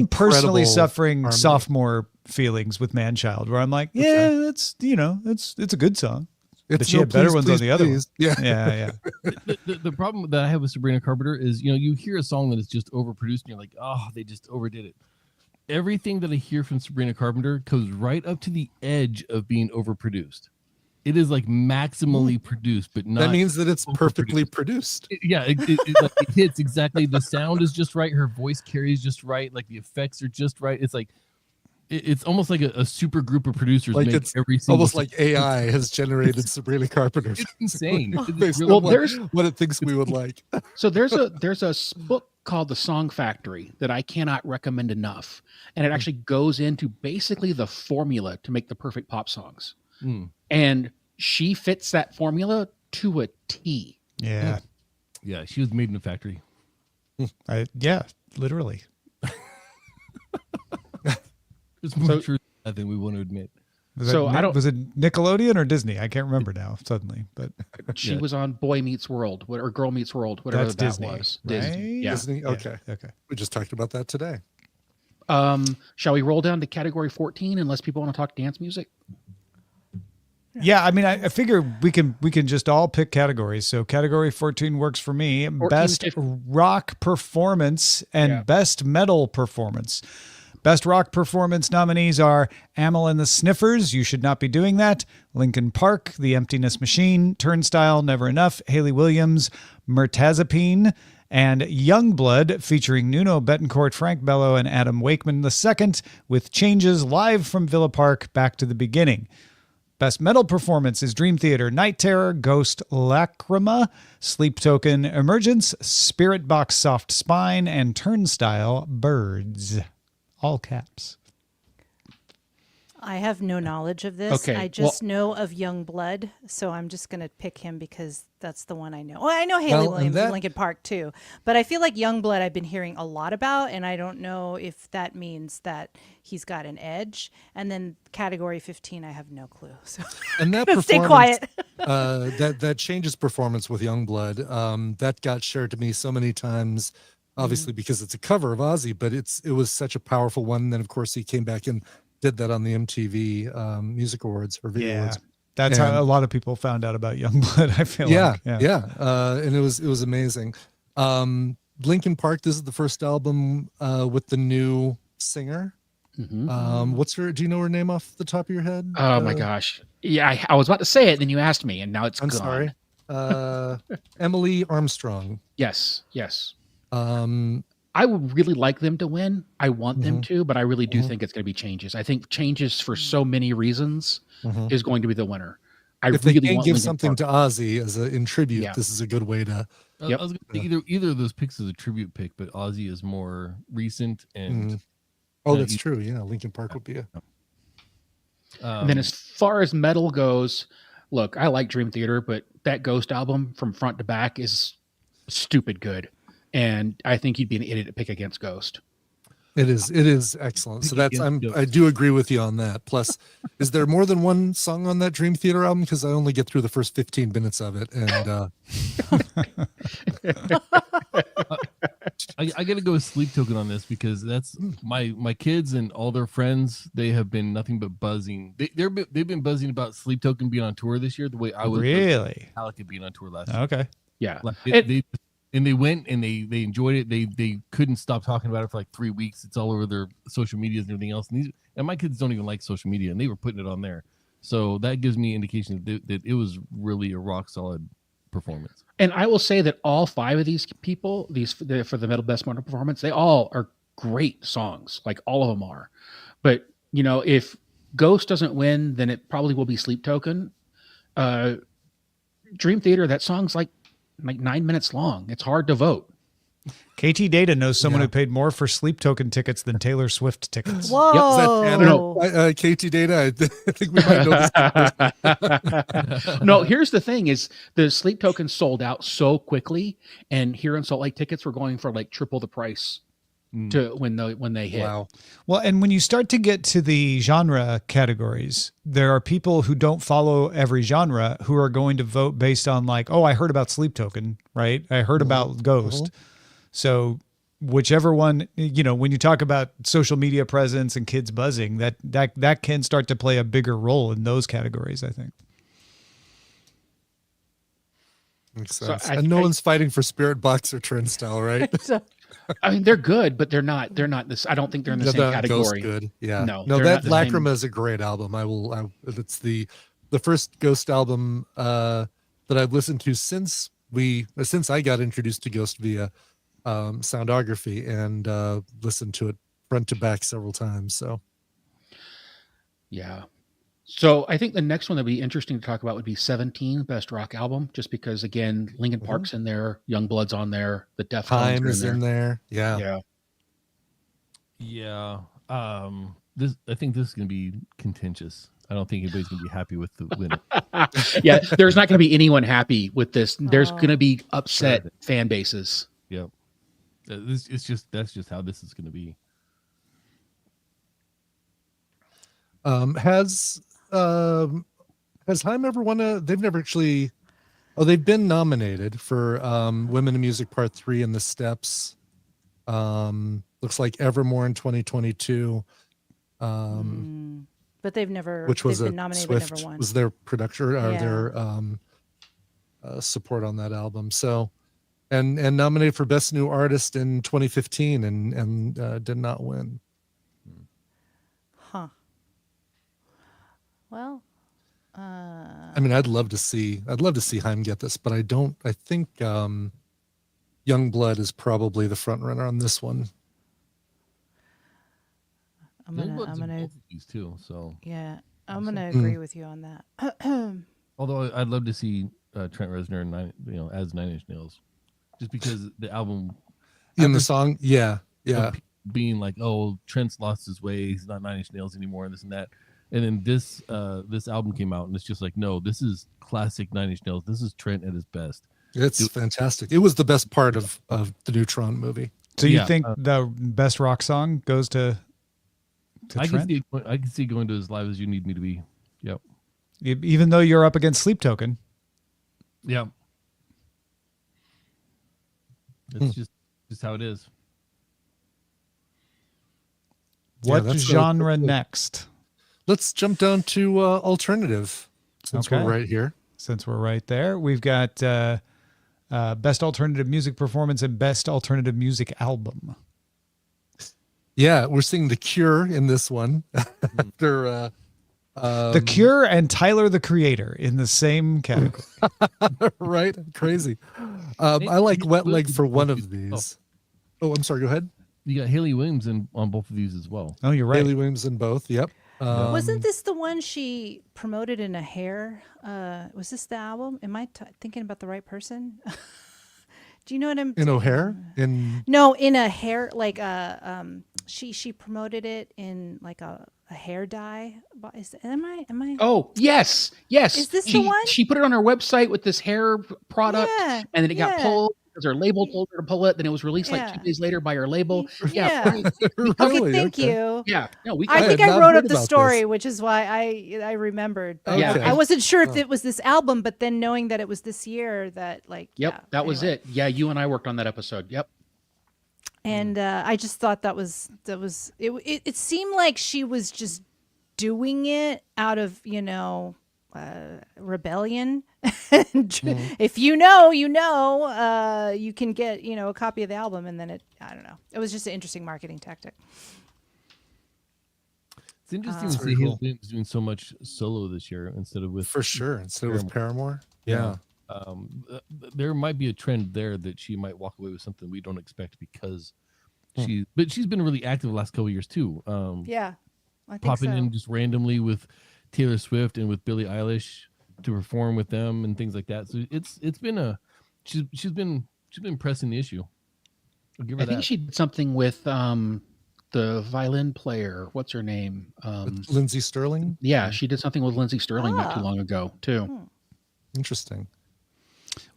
personally incredible suffering harmony. sophomore feelings with Man-Child, where I'm like, it's a good song. But she had better ones on the other ones. Yeah. The problem that I have with Sabrina Carpenter is, you hear a song that is just overproduced and you're like, oh, they just overdid it. Everything that I hear from Sabrina Carpenter goes right up to the edge of being overproduced. It is like maximally produced, but not. That means that it's perfectly produced. It hits exactly. The sound is just right. Her voice carries just right. Like the effects are just right. It's like, it's almost like a super group of producers Like make it's every single. Almost like AI has generated Sabrina Carpenter. It's insane. Based Really, on what it thinks we would like. So there's a book called The Song Factory that I cannot recommend enough. And it actually goes into basically the formula to make the perfect pop songs. And she fits that formula to a T. Yeah. Yeah, she was made in a factory. Literally. It's more true than I think we want to admit. Was it Nickelodeon or Disney? I can't remember now suddenly, but she was on Boy Meets World or Girl Meets World, whatever that Disney, was. Right? Disney. Yeah. Disney? Okay. Okay. We just talked about that today. Shall we roll down to category 14 unless people want to talk dance music? Yeah, I mean, I figure we can just all pick categories. So category 14 works for me. 14, Best 15. rock performance and best metal performance. Best rock performance nominees are Amyl and the Sniffers, You Should Not Be Doing That, Linkin Park, The Emptiness Machine, Turnstile, Never Enough, Hayley Williams, Mirtazapine, and Youngblood featuring Nuno Betancourt, Frank Bello, and Adam Wakeman II with Changes live from Villa Park, Back to the Beginning. Best metal performance is Dream Theater, Night Terror, Ghost, Lacrima, Sleep Token, Emergence, Spirit Box, Soft Spine, and Turnstile, Birds. All caps. I have no knowledge of this. Okay, I just know of Youngblood, so I'm just going to pick him because that's the one I know. Well, I know Hayley Williams and Linkin Park too, but I feel like Youngblood I've been hearing a lot about, and I don't know if that means that he's got an edge. And then category 15, I have no clue. So and that performance, stay quiet. that changes performance with Youngblood. That got shared to me so many times. Obviously, because it's a cover of Ozzy, but it was such a powerful one. And then, of course, he came back and did that on the MTV Music Awards or Video Awards. That's how a lot of people found out about Youngblood. I feel like. And it was amazing. Linkin Park. This is the first album with the new singer. What's her? Do you know her name off the top of your head? Oh my gosh! Yeah, I was about to say it, then you asked me, and now it's I'm gone. sorry. Emily Armstrong. Yes. I would really like them to win. I want them to, but I really do think it's going to be Changes. I think Changes, for so many reasons, is going to be the winner. If they can't give something to Ozzy in tribute, this is a good way to. I was going to say either of those picks is a tribute pick, but Ozzy is more recent and. Oh, that's true. Yeah, Linkin Park would be a. And then as far as metal goes, look, I like Dream Theater, but that Ghost album from front to back is stupid good. And I think you'd be an idiot to pick against Ghost. It is excellent. So I do agree with you on that. Plus, is there more than one song on that Dream Theater album? Because I only get through the first 15 minutes of it, and I got to go with Sleep Token on this because that's my kids and all their friends. They have been nothing but buzzing. They've been buzzing about Sleep Token being on tour this year. The way I was really Metallica being on tour last year. Okay. Yeah. Like they went and they enjoyed it. They couldn't stop talking about it for like 3 weeks. It's all over their social medias and everything else. And my kids don't even like social media, and they were putting it on there. So that gives me indication that it was really a rock solid performance. And I will say that all 5 of these people, for the Metal Best Metal Performance, they all are great songs. Like all of them are. But if Ghost doesn't win, then it probably will be Sleep Token. Dream Theater, that song's like 9 minutes long. It's hard to vote. KT Data knows someone who paid more for Sleep Token tickets than Taylor Swift tickets. Whoa. Is that KT Data? I think we might know this. No, here's the thing is the Sleep Token sold out so quickly, and here in Salt Lake tickets were going for like triple the price to when they hit. Wow. Well, and when you start to get to the genre categories, there are people who don't follow every genre who are going to vote based on like, oh, I heard about Sleep Token, right? I heard about Ghost. So whichever one, when you talk about social media presence and kids buzzing, that can start to play a bigger role in those categories, I think. Makes sense. And no one's fighting for Spirit Box or Turnstile, right? I mean, they're good, but they're not this. I don't think they're in the same category. Ghost good. Yeah. No, that Lacrima is a great album. It's the first Ghost album that I've listened to since I got introduced to Ghost via Soundography and listened to it front to back several times. So yeah. So I think the next one that'd be interesting to talk about would be 17, Best Rock Album, just because again, Linkin Park's in there, Youngblood's on there, the Deftones Time is in there. Yeah. I think this is going to be contentious. I don't think anybody's going to be happy with the winner. Yeah, there's not going to be anyone happy with this. There's going to be upset fan bases. Yep. That's just how this is going to be. Has Haim ever won they've never actually, they've been nominated for Women in Music Part 3 in the Steps. Looks like Evermore in 2022. But they've never, which was been nominated, Swift, but never won. was their production or their support on that album. So, and nominated for Best New Artist in 2015 and did not win. Huh. Well, I mean, I'd love to see Haim get this, but I think Youngblood is probably the front runner on this one. I'm gonna both of these too. So yeah, I'm gonna agree with you on that. Although I'd love to see Trent Reznor as 9 Inch Nails, just because the album in the song, being like, oh, Trent's lost his way, he's not 9 Inch Nails anymore, and this and that. And then this album came out, and it's just like, no, this is classic 9 Inch Nails. This is Trent at his best. It's fantastic. It was the best part of the Neutron movie. So you think the best rock song goes to Trent? I can see going to as live as you need me to be. Yep. Even though you're up against Sleep Token. Yeah. It's just how it is. What genre next? Let's jump down to alternative, since we're right here. Since we're right there, we've got Best Alternative Music Performance and Best Alternative Music Album. Yeah, we're seeing The Cure in this one. After The Cure and Tyler, the Creator in the same category. Right? Crazy. I like Wet Leg for one of these. Oh, I'm sorry. Go ahead. You got Hayley Williams on both of these as well. Oh, you're right. Hayley Williams in both. Yep. Wasn't this the one she promoted in a hair? Was this the album? Am I thinking about the right person? Do you know what I'm? In O'Hare? No, in a hair like she promoted it in like a hair dye. Am I? Oh yes. Is this the one? She put it on her website with this hair product, and then it got pulled because her label told her to pull it. Then it was released like 2 days later by her label. Yeah. Really? Okay, thank you. Yeah. No, I think I wrote up the story, which is why I remembered. But I wasn't sure if it was this album, but then knowing that it was this year, that like. Yep, that was it. Yeah, you and I worked on that episode. Yep. And I just thought that was it seemed like she was just doing it out of, rebellion. If you know, you can get, a copy of the album, and then I don't know. It was just an interesting marketing tactic. It's interesting to see cool. Haley doing so much solo this year instead of with Paramore. Yeah. There might be a trend there that she might walk away with something we don't expect because she's been really active the last couple of years too. Yeah, I think popping so. in just randomly with Taylor Swift and with Billie Eilish to perform with them and things like that. So it's been she's been pressing the issue. I'll give her I think she did something with the violin player. What's her name? Lindsey Sterling. Yeah, she did something with Lindsey Sterling not too long ago too. Interesting.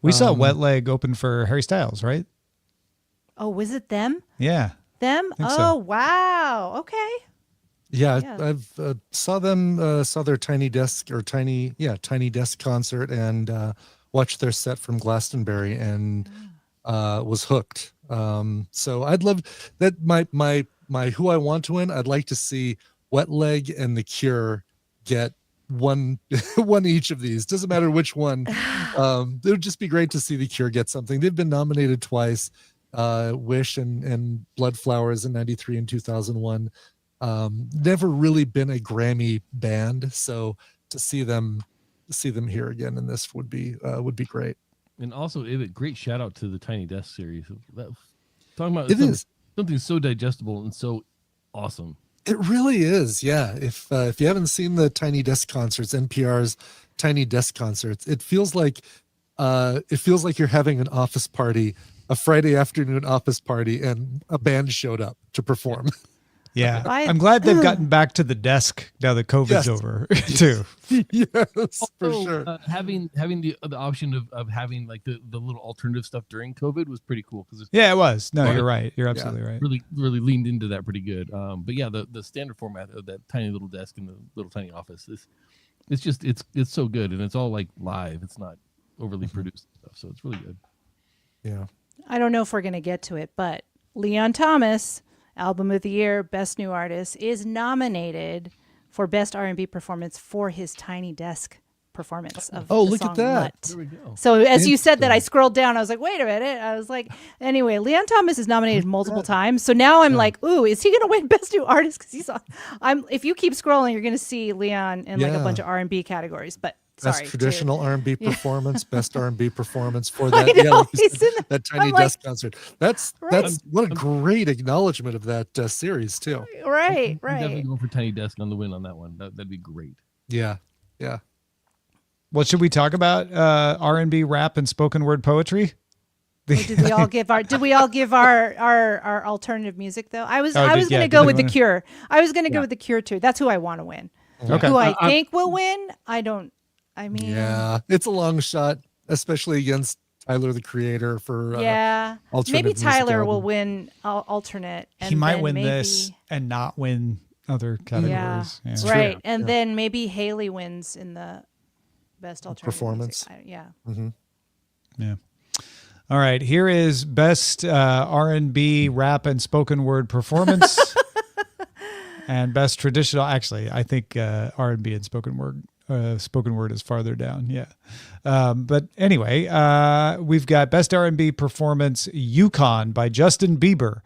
We saw Wet Leg open for Harry Styles, right? Oh, was it them? Yeah. Them? Think Oh, so. wow. Okay. Yeah. I've saw them, saw their Tiny Desk concert, and watched their set from Glastonbury, and was hooked. So I'd love that. My who I want to win. I'd like to see Wet Leg and The Cure get one each of these. Doesn't matter which one. It would just be great to see The Cure get something. They've been nominated twice. Wish and Blood Flowers in '93 and 2001. Never really been a Grammy band, so to see them here again in this would be great. And also, Ibbott, great shout out to the Tiny Desk series. Talking about something so digestible and so awesome. It really is, yeah. If you haven't seen the Tiny Desk concerts, NPR's Tiny Desk concerts, it feels like you're having an office party, a Friday afternoon office party, and a band showed up to perform. Yeah, I'm glad they've gotten back to the desk now that COVID's over, too. Yes, for sure. Having the option of having like the little alternative stuff during COVID was pretty cool because it was. No, you're right. You're absolutely right. Really leaned into that pretty good. But yeah, the standard format of that tiny little desk in the little tiny office it's so good, and it's all like live. It's not overly produced stuff, so it's really good. Yeah. I don't know if we're going to get to it, but Leon Thomas, Album of the Year, Best New Artist, is nominated for Best R&B Performance for his Tiny Desk performance of the look song at that. Mutt. There we go. So as you said that, I scrolled down. I was like, wait a minute. I was like, anyway, Leon Thomas is nominated multiple times. So now I'm like, ooh, is he going to win Best New Artist? Because if you keep scrolling, you're going to see Leon in like a bunch of R&B categories. But Best sorry, traditional R&B performance, best R&B performance for I that. know, That Tiny Desk concert. That's what a great acknowledgement of that series too. Right. I'm definitely going for Tiny Desk on the win on that one. That'd be great. Yeah. Well, should we talk about R&B, rap, and spoken word poetry? Did we all give our alternative music though? I was going to go with The Cure. I was going to go with The Cure too. That's who I want to win. Okay. Who I think will win? I mean, yeah, it's a long shot, especially against Tyler the Creator for maybe Tyler will win alternate. And he might then win this and not win other categories. Yeah. Right, and then maybe Haley wins in the best alternative performance. Yeah. Mm-hmm. Yeah. All right, here is best R&B, rap, and spoken word performance, and best traditional. Actually, I think R&B and spoken word is farther down. Yeah. But anyway, we've got best R&B performance, Yukon by Justin Bieber.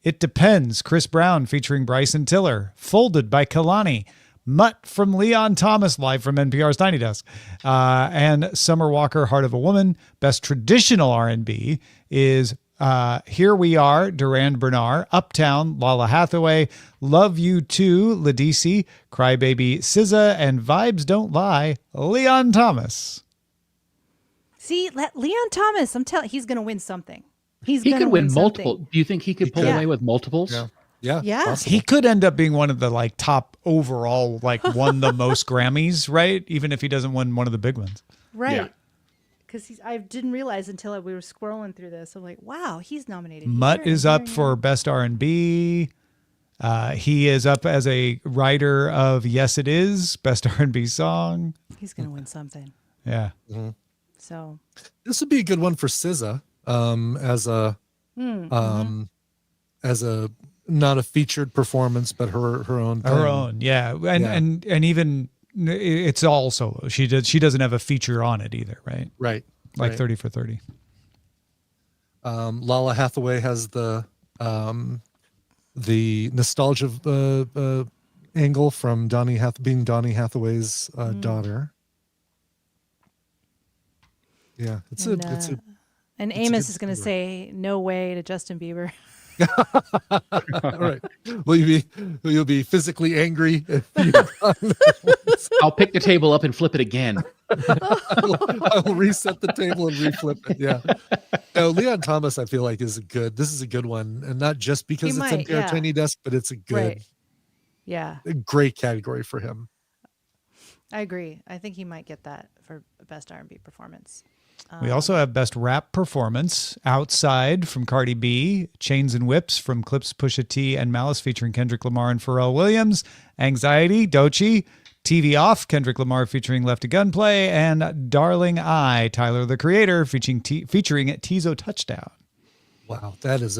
It Depends, Chris Brown featuring Bryson Tiller. Folded by Kalani. Mutt from Leon Thomas, live from NPR's Tiny Desk. And Summer Walker, Heart of a Woman. Best traditional R&B is Here We Are, Duran Bernard. Uptown, Lala Hathaway. Love You Too, Ladisi. Crybaby, SZA. And Vibes Don't Lie, Leon Thomas. See, Leon Thomas, he's going to win something. He could win multiple. Do you think he could pull away with multiples? Yeah. Possible. He could end up being one of the like top overall, like won the most Grammys, right? Even if he doesn't win one of the big ones. Right. Because I didn't realize until we were scrolling through this. I'm like, wow, he's nominated. Mutt is up for best R&B. He is up as a writer of Yes It Is, best R&B song. He's going to win something. Yeah. Mm-hmm. So this would be a good one for SZA as a as a not a featured performance, but her own thing. Her own, yeah. And even it's all solo. She doesn't have a feature on it either, right? Right. Like right. 30 for 30. Lala Hathaway has the nostalgia angle from being Donny Hathaway's daughter. Yeah, and Amos is going to say no way to Justin Bieber. All right. Will you be physically angry? I'll pick the table up and flip it again. I'll reset the table and reflip it. Yeah. No, Leon Thomas, I feel like this is a good one, and not just because it's NPR Tiny Desk, but it's a good, a great category for him. I agree. I think he might get that for best R&B performance. We also have best rap performance, Outside from Cardi B, Chains and Whips from Clips, Pusha T, and Malice featuring Kendrick Lamar and Pharrell Williams, Anxiety, Doechii, TV Off, Kendrick Lamar featuring Left a Gunplay, and Darling I, Tyler the Creator featuring Tizo Touchdown. Wow, that is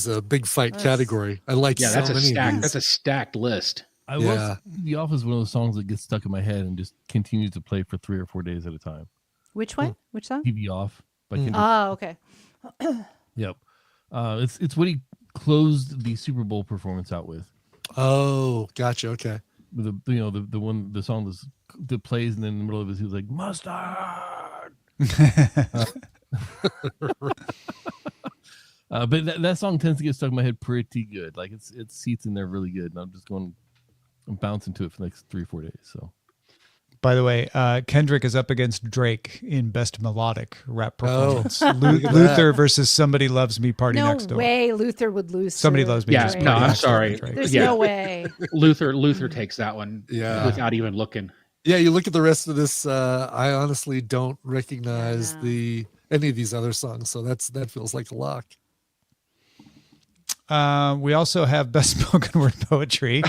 a big fight category. I like so that's many of these. That's a stacked list. I love TV Off is one of those songs that gets stuck in my head and just continues to play for 3 or 4 days at a time. Which one? Which song? TV Off by Kendrick. Oh, okay. Yep. It's what he closed the Super Bowl performance out with. Oh, gotcha. Okay. The song that plays, and then in the middle of it, he was like, mustard. But that song tends to get stuck in my head pretty good. Like it seats in there really good, and I'm bouncing to it for the next 3 or 4 days. So, by the way, Kendrick is up against Drake in best melodic rap performance. Luther versus Somebody Loves Me, Party Next Door. No way Luther would lose. Somebody Loves Me. Yeah, no, I'm sorry. There's no way. Luther takes that one. Without even looking. Yeah, you look at the rest of this. I honestly don't recognize any of these other songs, so that feels like a lock. We also have best spoken word poetry.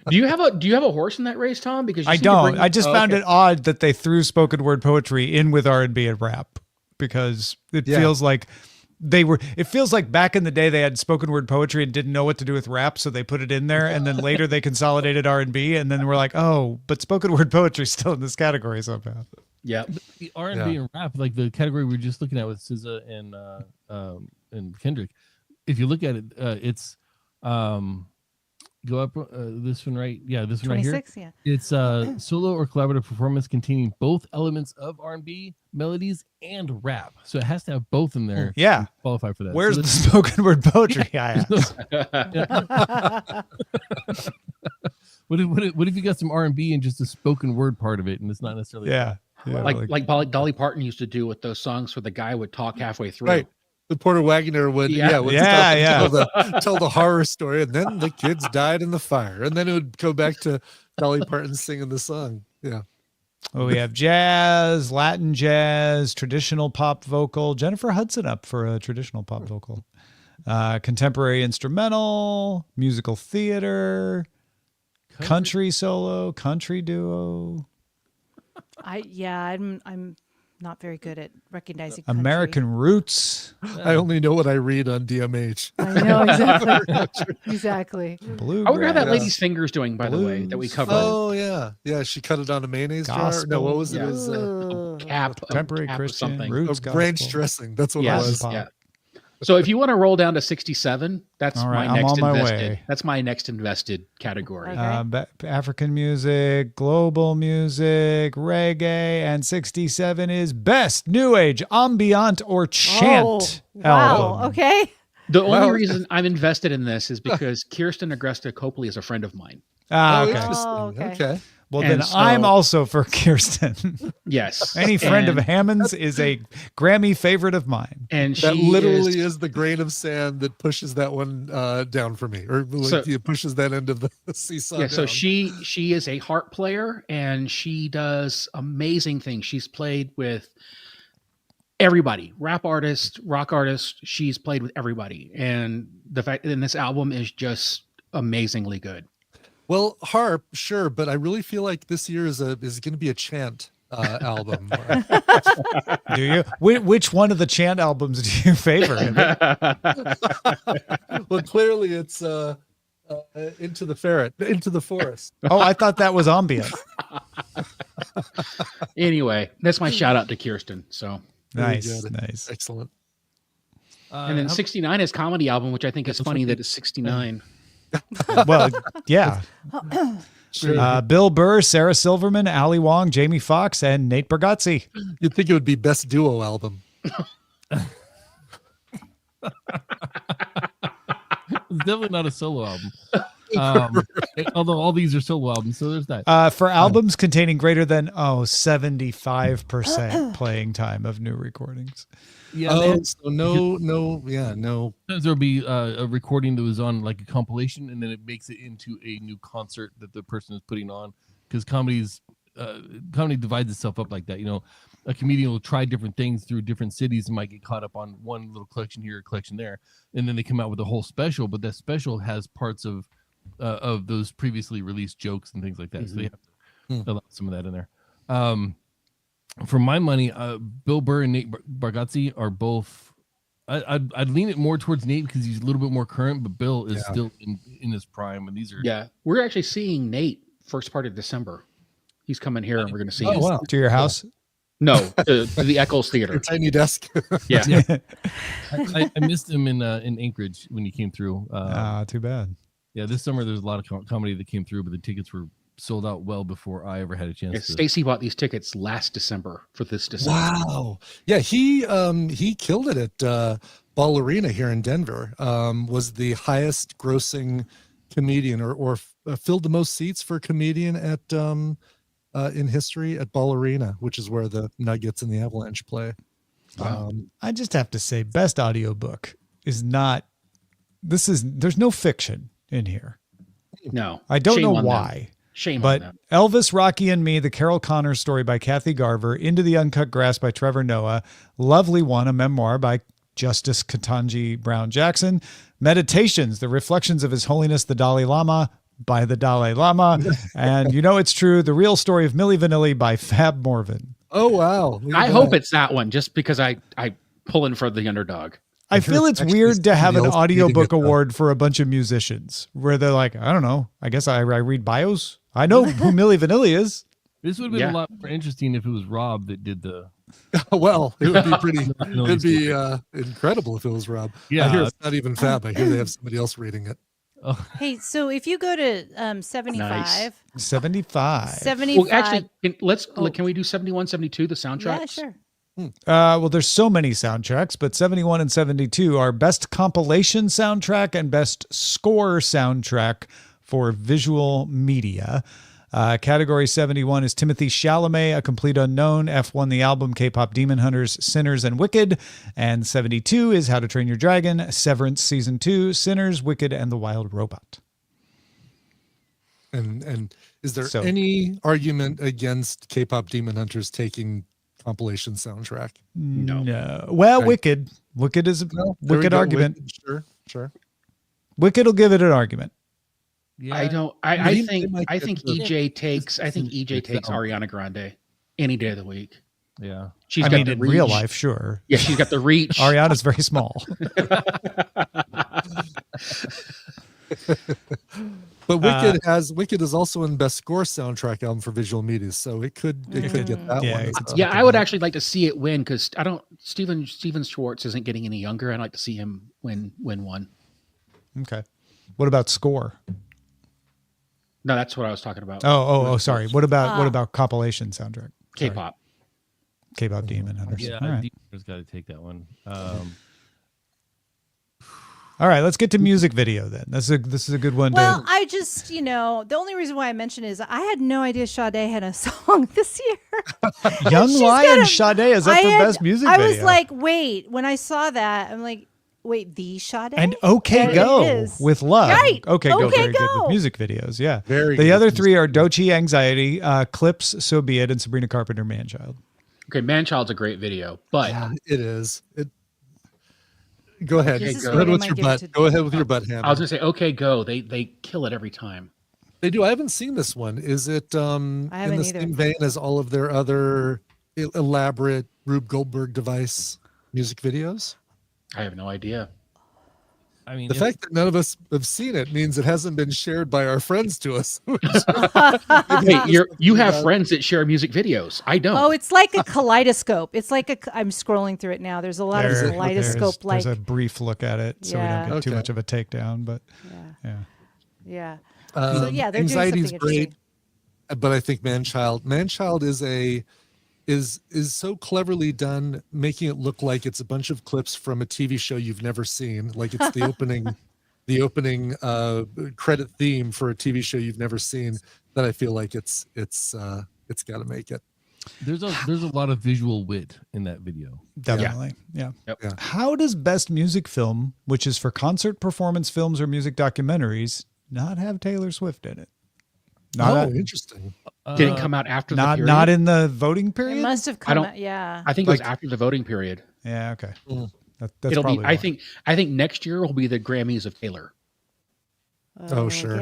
Do you have a horse in that race, Tom? Because I don't. I just found it odd that they threw spoken word poetry in with R&B and rap, because it feels like it feels like back in the day they had spoken word poetry and didn't know what to do with rap, so they put it in there, and then later they consolidated R&B, and then we're like, oh, but spoken word poetry is still in this category somehow. Yeah, the R&B and rap, like the category we were just looking at with SZA and Kendrick. If you look at it, it's go up this one right. Yeah, this one right here. 26, yeah. It's solo or collaborative performance containing both elements of R&B, melodies, and rap. So it has to have both in there. Yeah, to qualify for that. Where's the spoken word poetry? What if you got some R&B and just a spoken word part of it, and it's not necessarily like Dolly Parton used to do with those songs where the guy would talk halfway through. Right. The Porter Wagoner would tell the horror story, and then the kids died in the fire, and then it would go back to Dolly Parton singing the song. Yeah. Well, we have jazz, Latin jazz, traditional pop vocal. Jennifer Hudson up for a traditional pop vocal. Contemporary instrumental, musical theater, country solo, country duo. I'm not very good at recognizing country. American roots. I only know what I read on DMH. I know exactly. Exactly. Bluegrass. I wonder how that lady's finger's doing, by the way, that we covered. Oh yeah, she cut it on a mayonnaise jar. No, what was it? It was contemporary Christian roots, ranch dressing. That's what it was. Yeah. So if you want to roll down to 67, that's right, my next invested. Way. That's my next invested category. Okay. African music, global music, reggae, and 67 is best new age ambient or chant album. Okay. The only reason I'm invested in this is because Kirsten Agresta Copley is a friend of mine. Okay. Well, then I'm also for Kirsten. Yes. Any friend of Hammond's is a Grammy favorite of mine. And that literally is the grain of sand that pushes that one down for me, or pushes that end of the seesaw down. So she is a harp player, and she does amazing things. She's played with everybody, rap artist, rock artist. She's played with everybody. And the fact that this album is just amazingly good. Well, harp, sure, but I really feel like this year is going to be a chant album. Do you? Which one of the Chant albums do you favor? Well, clearly it's Into the Forest. Oh, I thought that was ambient. Anyway, that's my shout out to Kirsten. So Nice. Excellent. and then 69 is comedy album, which I think is funny that it's 69. Well, yeah. Sure. Bill Burr, Sarah Silverman, Ali Wong, Jamie Foxx, and Nate Bargatze. You'd think it would be best duo album. It's definitely not a solo album. Although all these are solo albums, so there's that. For albums containing greater than 75% playing time of new recordings. Yeah. So no. Sometimes there'll be a recording that was on like a compilation, and then it makes it into a new concert that the person is putting on. Because comedy divides itself up like that. You know, a comedian will try different things through different cities and might get caught up on one little collection here, a collection there, and then they come out with a whole special. But that special has parts of those previously released jokes and things like that. Mm-hmm. So they have to allow some of that in there. For my money, Bill Burr and Nate Bargatze are both. I'd lean it more towards Nate because he's a little bit more current, but Bill is still in his prime, and these are. Yeah, we're actually seeing Nate first part of December. He's coming here, and we're going to see him. Wow. To your house? No, to the Eccles Theater. Your tiny desk. Yeah. I missed him in Anchorage when he came through. Too bad. Yeah, this summer there's a lot of comedy that came through, but the tickets were sold out well before I ever had a chance. Stacy bought these tickets last December for this December. Wow. Yeah, he killed it at Ball Arena here in Denver. Was the highest grossing comedian or filled the most seats for a comedian at in history at Ball Arena, which is where the Nuggets and the Avalanche play. Wow. I just have to say, best audiobook is not. There's no fiction in here. No, I don't Shame know on why. them. Shame but on them. Elvis, Rocky and Me, the Carol Connors story by Kathy Garver, Into the Uncut Grass by Trevor Noah, Lovely One, a memoir by Justice Ketanji Brown Jackson, Meditations, the reflections of His Holiness the Dalai Lama by the Dalai Lama, and You Know It's True, the real story of Milli Vanilli by Fab Morvan. Oh, wow. I hope it's that one just because I pull in for the underdog. I feel it's weird to have an audiobook award for a bunch of musicians where they're like, I don't know, I guess I read bios. I know who Milli Vanilli is. This would have been a lot more interesting if it was Rob that did the. Well, it would be pretty. It'd be incredible if it was Rob. Yeah, I hear it's not even Fab. I hear they have somebody else reading it. Oh. Hey, so if you go to 75, nice. 75. Well, actually, can we do 71, 72, the soundtracks? Yeah, sure. Well, there's so many soundtracks, but 71 and 72 are best compilation soundtrack and best score soundtrack for visual media. Category 71 is Timothy Chalamet, A Complete Unknown, F1 the Album, K-Pop Demon Hunters, Sinners, and Wicked. And 72 is How to Train Your Dragon, Severance Season 2, Sinners, Wicked, and The Wild Robot. And is there any argument against K-Pop Demon Hunters taking compilation soundtrack? No. Well, okay. Wicked is a wicked argument. Wicked, sure. Wicked will give it an argument. Yeah. I think EJ takes Ariana Grande any day of the week. Yeah. She's got in real life, sure. Yeah, she's got the reach. Ariana's very small. But Wicked is also in best score soundtrack album for visual media, so it could get that one. Yeah, I would actually like to see it win because Steven Schwartz isn't getting any younger. I'd like to see him win one. Okay. What about score? No, that's what I was talking about. Oh, sorry. What about compilation soundtrack? K-pop. K-pop Demon Hunters. Yeah, right. Demon Hunters got to take that one. All right, let's get to music video then. This is a good one. Well, I just, the only reason why I mentioned is I had no idea Sade had a song this year. Young Lion Sade, is that the best music video? I was like, wait, when I saw that, I'm like, wait, the Sade? And OK Go with Love. Right. OK Go, very good with music videos. Yeah. Very the good. other three are Doechii, Anxiety, Clips, So Be It, and Sabrina Carpenter, Manchild. Okay, Manchild's a great video, but it is. Go ahead. Okay, go ahead with your butt. Go ahead with your butt, Hammond. I was gonna say, OK Go. They kill it every time. They do. I haven't seen this one. Is it in haven't the either. same vein as all of their other elaborate Rube Goldberg device music videos? I have no idea. I mean, The fact that none of us have seen it means it hasn't been shared by our friends to us. Wait, you have friends that share music videos. I don't. Oh, it's like a kaleidoscope. It's like I'm scrolling through it now. There's a lot of kaleidoscope like. There's a brief look at it, so we don't get too much of a takedown. But yeah. So they're Anxiety's doing something great, interesting. but I think Man-Child is so cleverly done, making it look like it's a bunch of clips from a TV show you've never seen, like it's the opening credit theme for a TV show you've never seen. That I feel like it's got to make it. there's a lot of visual wit in that video. definitely, yeah. Yep. Yeah. How does Best Music Film, which is for concert performance films or music documentaries, not have Taylor Swift in it? Interesting. Did it come out after the period? Not in the voting period. It must have come out. Yeah. I think it was after the voting period. Yeah. Okay. Mm. That's It'll probably be. why. I think next year will be the Grammys of Taylor. Oh, sure.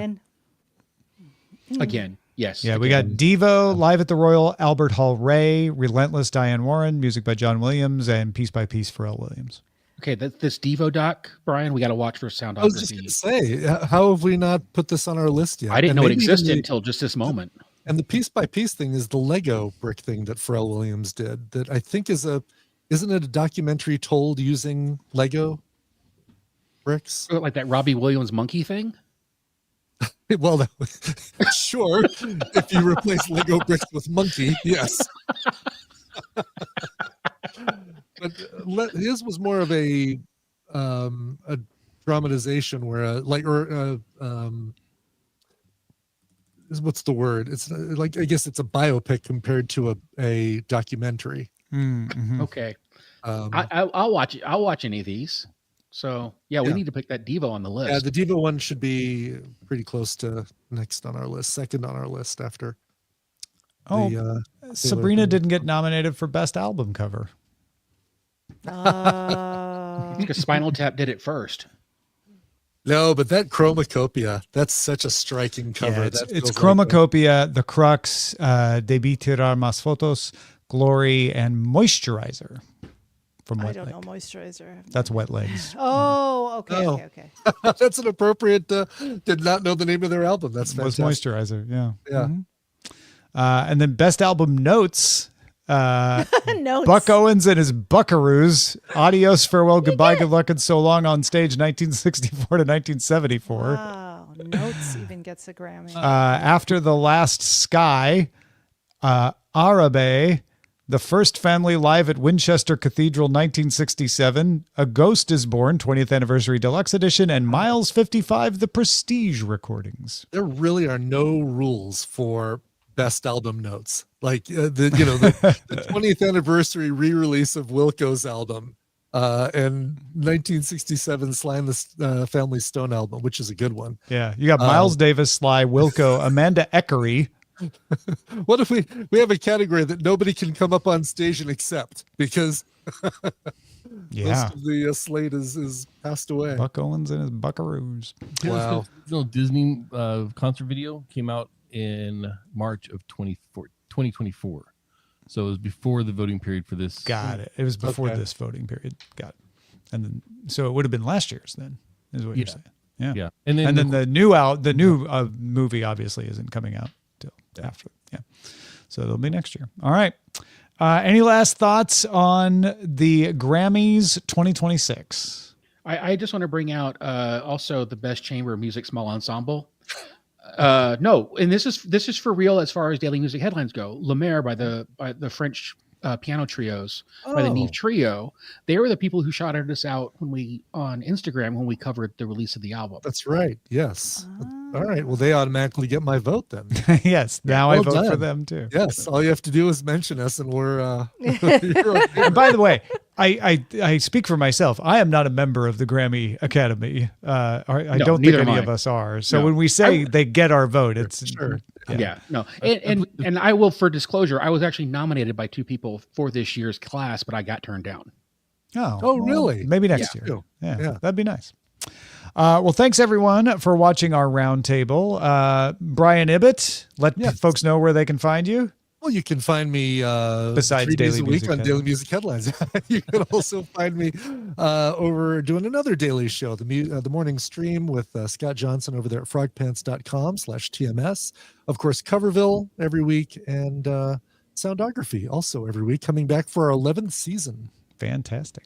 Again, yes. Yeah, we got again. Devo, Live at the Royal Albert Hall Ray, Relentless Diane Warren, music by John Williams, and Piece by Piece Pharrell Williams. Okay, this Devo doc, Brian, we got to watch for soundography. I was just going to say, how have we not put this on our list yet? I didn't And know it maybe even existed until just this moment. And the piece by piece thing is the Lego brick thing that Pharrell Williams did. That I think isn't it a documentary told using Lego bricks? Like that Robbie Williams monkey thing? Well, sure. If you replace Lego bricks with monkey, yes. But his was more of a dramatization where what's the word? It's like, I guess it's a biopic compared to a documentary. Mm-hmm. Okay. I'll watch it. I'll watch any of these. So we need to pick that Devo on the list. Yeah, the Devo one should be pretty close to next on our list, second on our list after. Sabrina didn't get nominated for Best Album Cover. Because Spinal Tap did it first. No, but that Chromacopia, that's such a striking cover. Yeah, it's Chromacopia, The Crux, Debí tirar más fotos, Glory, and Moisturizer. From Wet I don't Leg. know moisturizer. That's Wet Legs. Oh, okay, Oh. okay. That's an appropriate. Did not know the name of their album. That's Was fantastic. Moisturizer, yeah. Yeah. Mhm. And then Best Album Notes. Notes. Buck Owens and his Buckaroos. Adios, Farewell, Goodbye, Good Luck, and So Long on Stage, 1964 to 1974. Wow, Notes even gets a Grammy. After the Last Sky, Arabe, The First Family Live at Winchester Cathedral, 1967, A Ghost is Born, 20th Anniversary Deluxe Edition, and Miles 55, The Prestige recordings. There really are no rules for best album notes. Like the 20th anniversary re-release of Wilco's album, and 1967 Sly and the Family Stone album, which is a good one. Yeah, you got Miles Davis, Sly, Wilco, Amanda Eckery. What if we have a category that nobody can come up on stage and accept because most of the slate is passed away? Buck Owens and his Buckaroos. Wow. The Disney concert video came out in March of 2024. So it was before the voting period for this. Got it. It was before this voting period. Got it. And then, so it would have been last year's then, is what you're saying. Yeah. Yeah. And then the new movie obviously isn't coming out till after. Yeah. So it'll be next year. All right. Any last thoughts on the Grammys 2026? I just want to bring out also the Best Chamber Music Small Ensemble. No, and this is for real as far as daily music headlines go. Le Maire by the French piano trios by the Neve Trio. They were the people who shouted us out on Instagram when we covered the release of the album. That's right. Yes. All right. Well, they automatically get my vote then. Yes. Now Well I vote done. for them too. Yes. All you have to do is mention us, and we're. And by the way, I speak for myself. I am not a member of the Grammy Academy. I don't think neither am any I. of us are. So No. when we say they get our vote, it's Sure. No. And I will, for disclosure, I was actually nominated by two people for this year's class, but I got turned down. Oh, Oh, really? Maybe next Yeah. year. Yeah, Yeah. that'd be nice. Well, thanks everyone for watching our roundtable. Brian Ibbott, let folks know where they can find you. Well, you can find me besides 3 days Daily a week Music on Daily Music Headlines. You can also find me over doing another daily show, the morning stream with Scott Johnson over there at frogpants.com/TMS. Of course, Coverville every week, and Soundography also every week, coming back for our 11th season. Fantastic.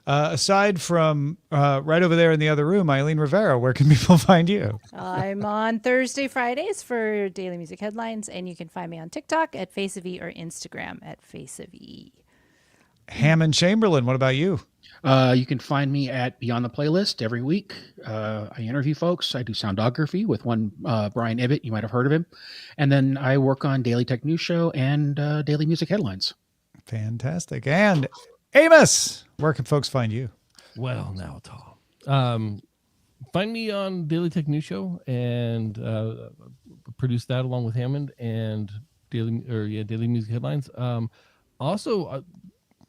Aside from right over there in the other room, Eileen Rivera, where can people find you? I'm on Thursday, Fridays for Daily Music Headlines, and you can find me on TikTok at Face of E or Instagram at Face of E. Hammond Chamberlain, what about you? You can find me at Beyond the Playlist every week. I interview folks. I do soundography with one Brian Ibbott. You might have heard of him. And then I work on Daily Tech News Show and Daily Music Headlines. Fantastic. And Amos, where can folks find you? Well, now, Tom. Find me on Daily Tech News Show and produce that along with Hammond and Daily Music Headlines. Also,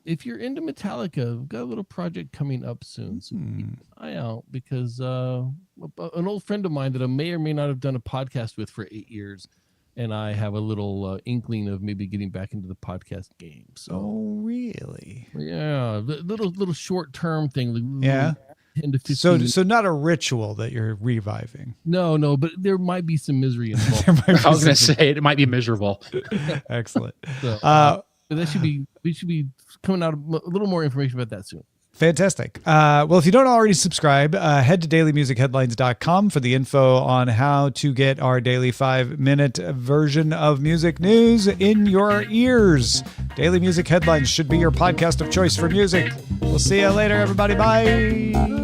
if you're into Metallica, we've got a little project coming up soon. So keep an eye out, because an old friend of mine that I may or may not have done a podcast with for 8 years, and I have a little inkling of maybe getting back into the podcast game. So, oh, really? Yeah, little short term thing. Yeah. 10 to 15 So not a ritual that you're reviving. No, but there might be some misery involved. I was going to say it might be miserable. Excellent. So, but we should be coming out a little more information about that soon. Fantastic. Well, if you don't already subscribe, head to dailymusicheadlines.com for the info on how to get our daily 5-minute version of music news in your ears. Daily Music Headlines should be your podcast of choice for music. We'll see you later, everybody. Bye.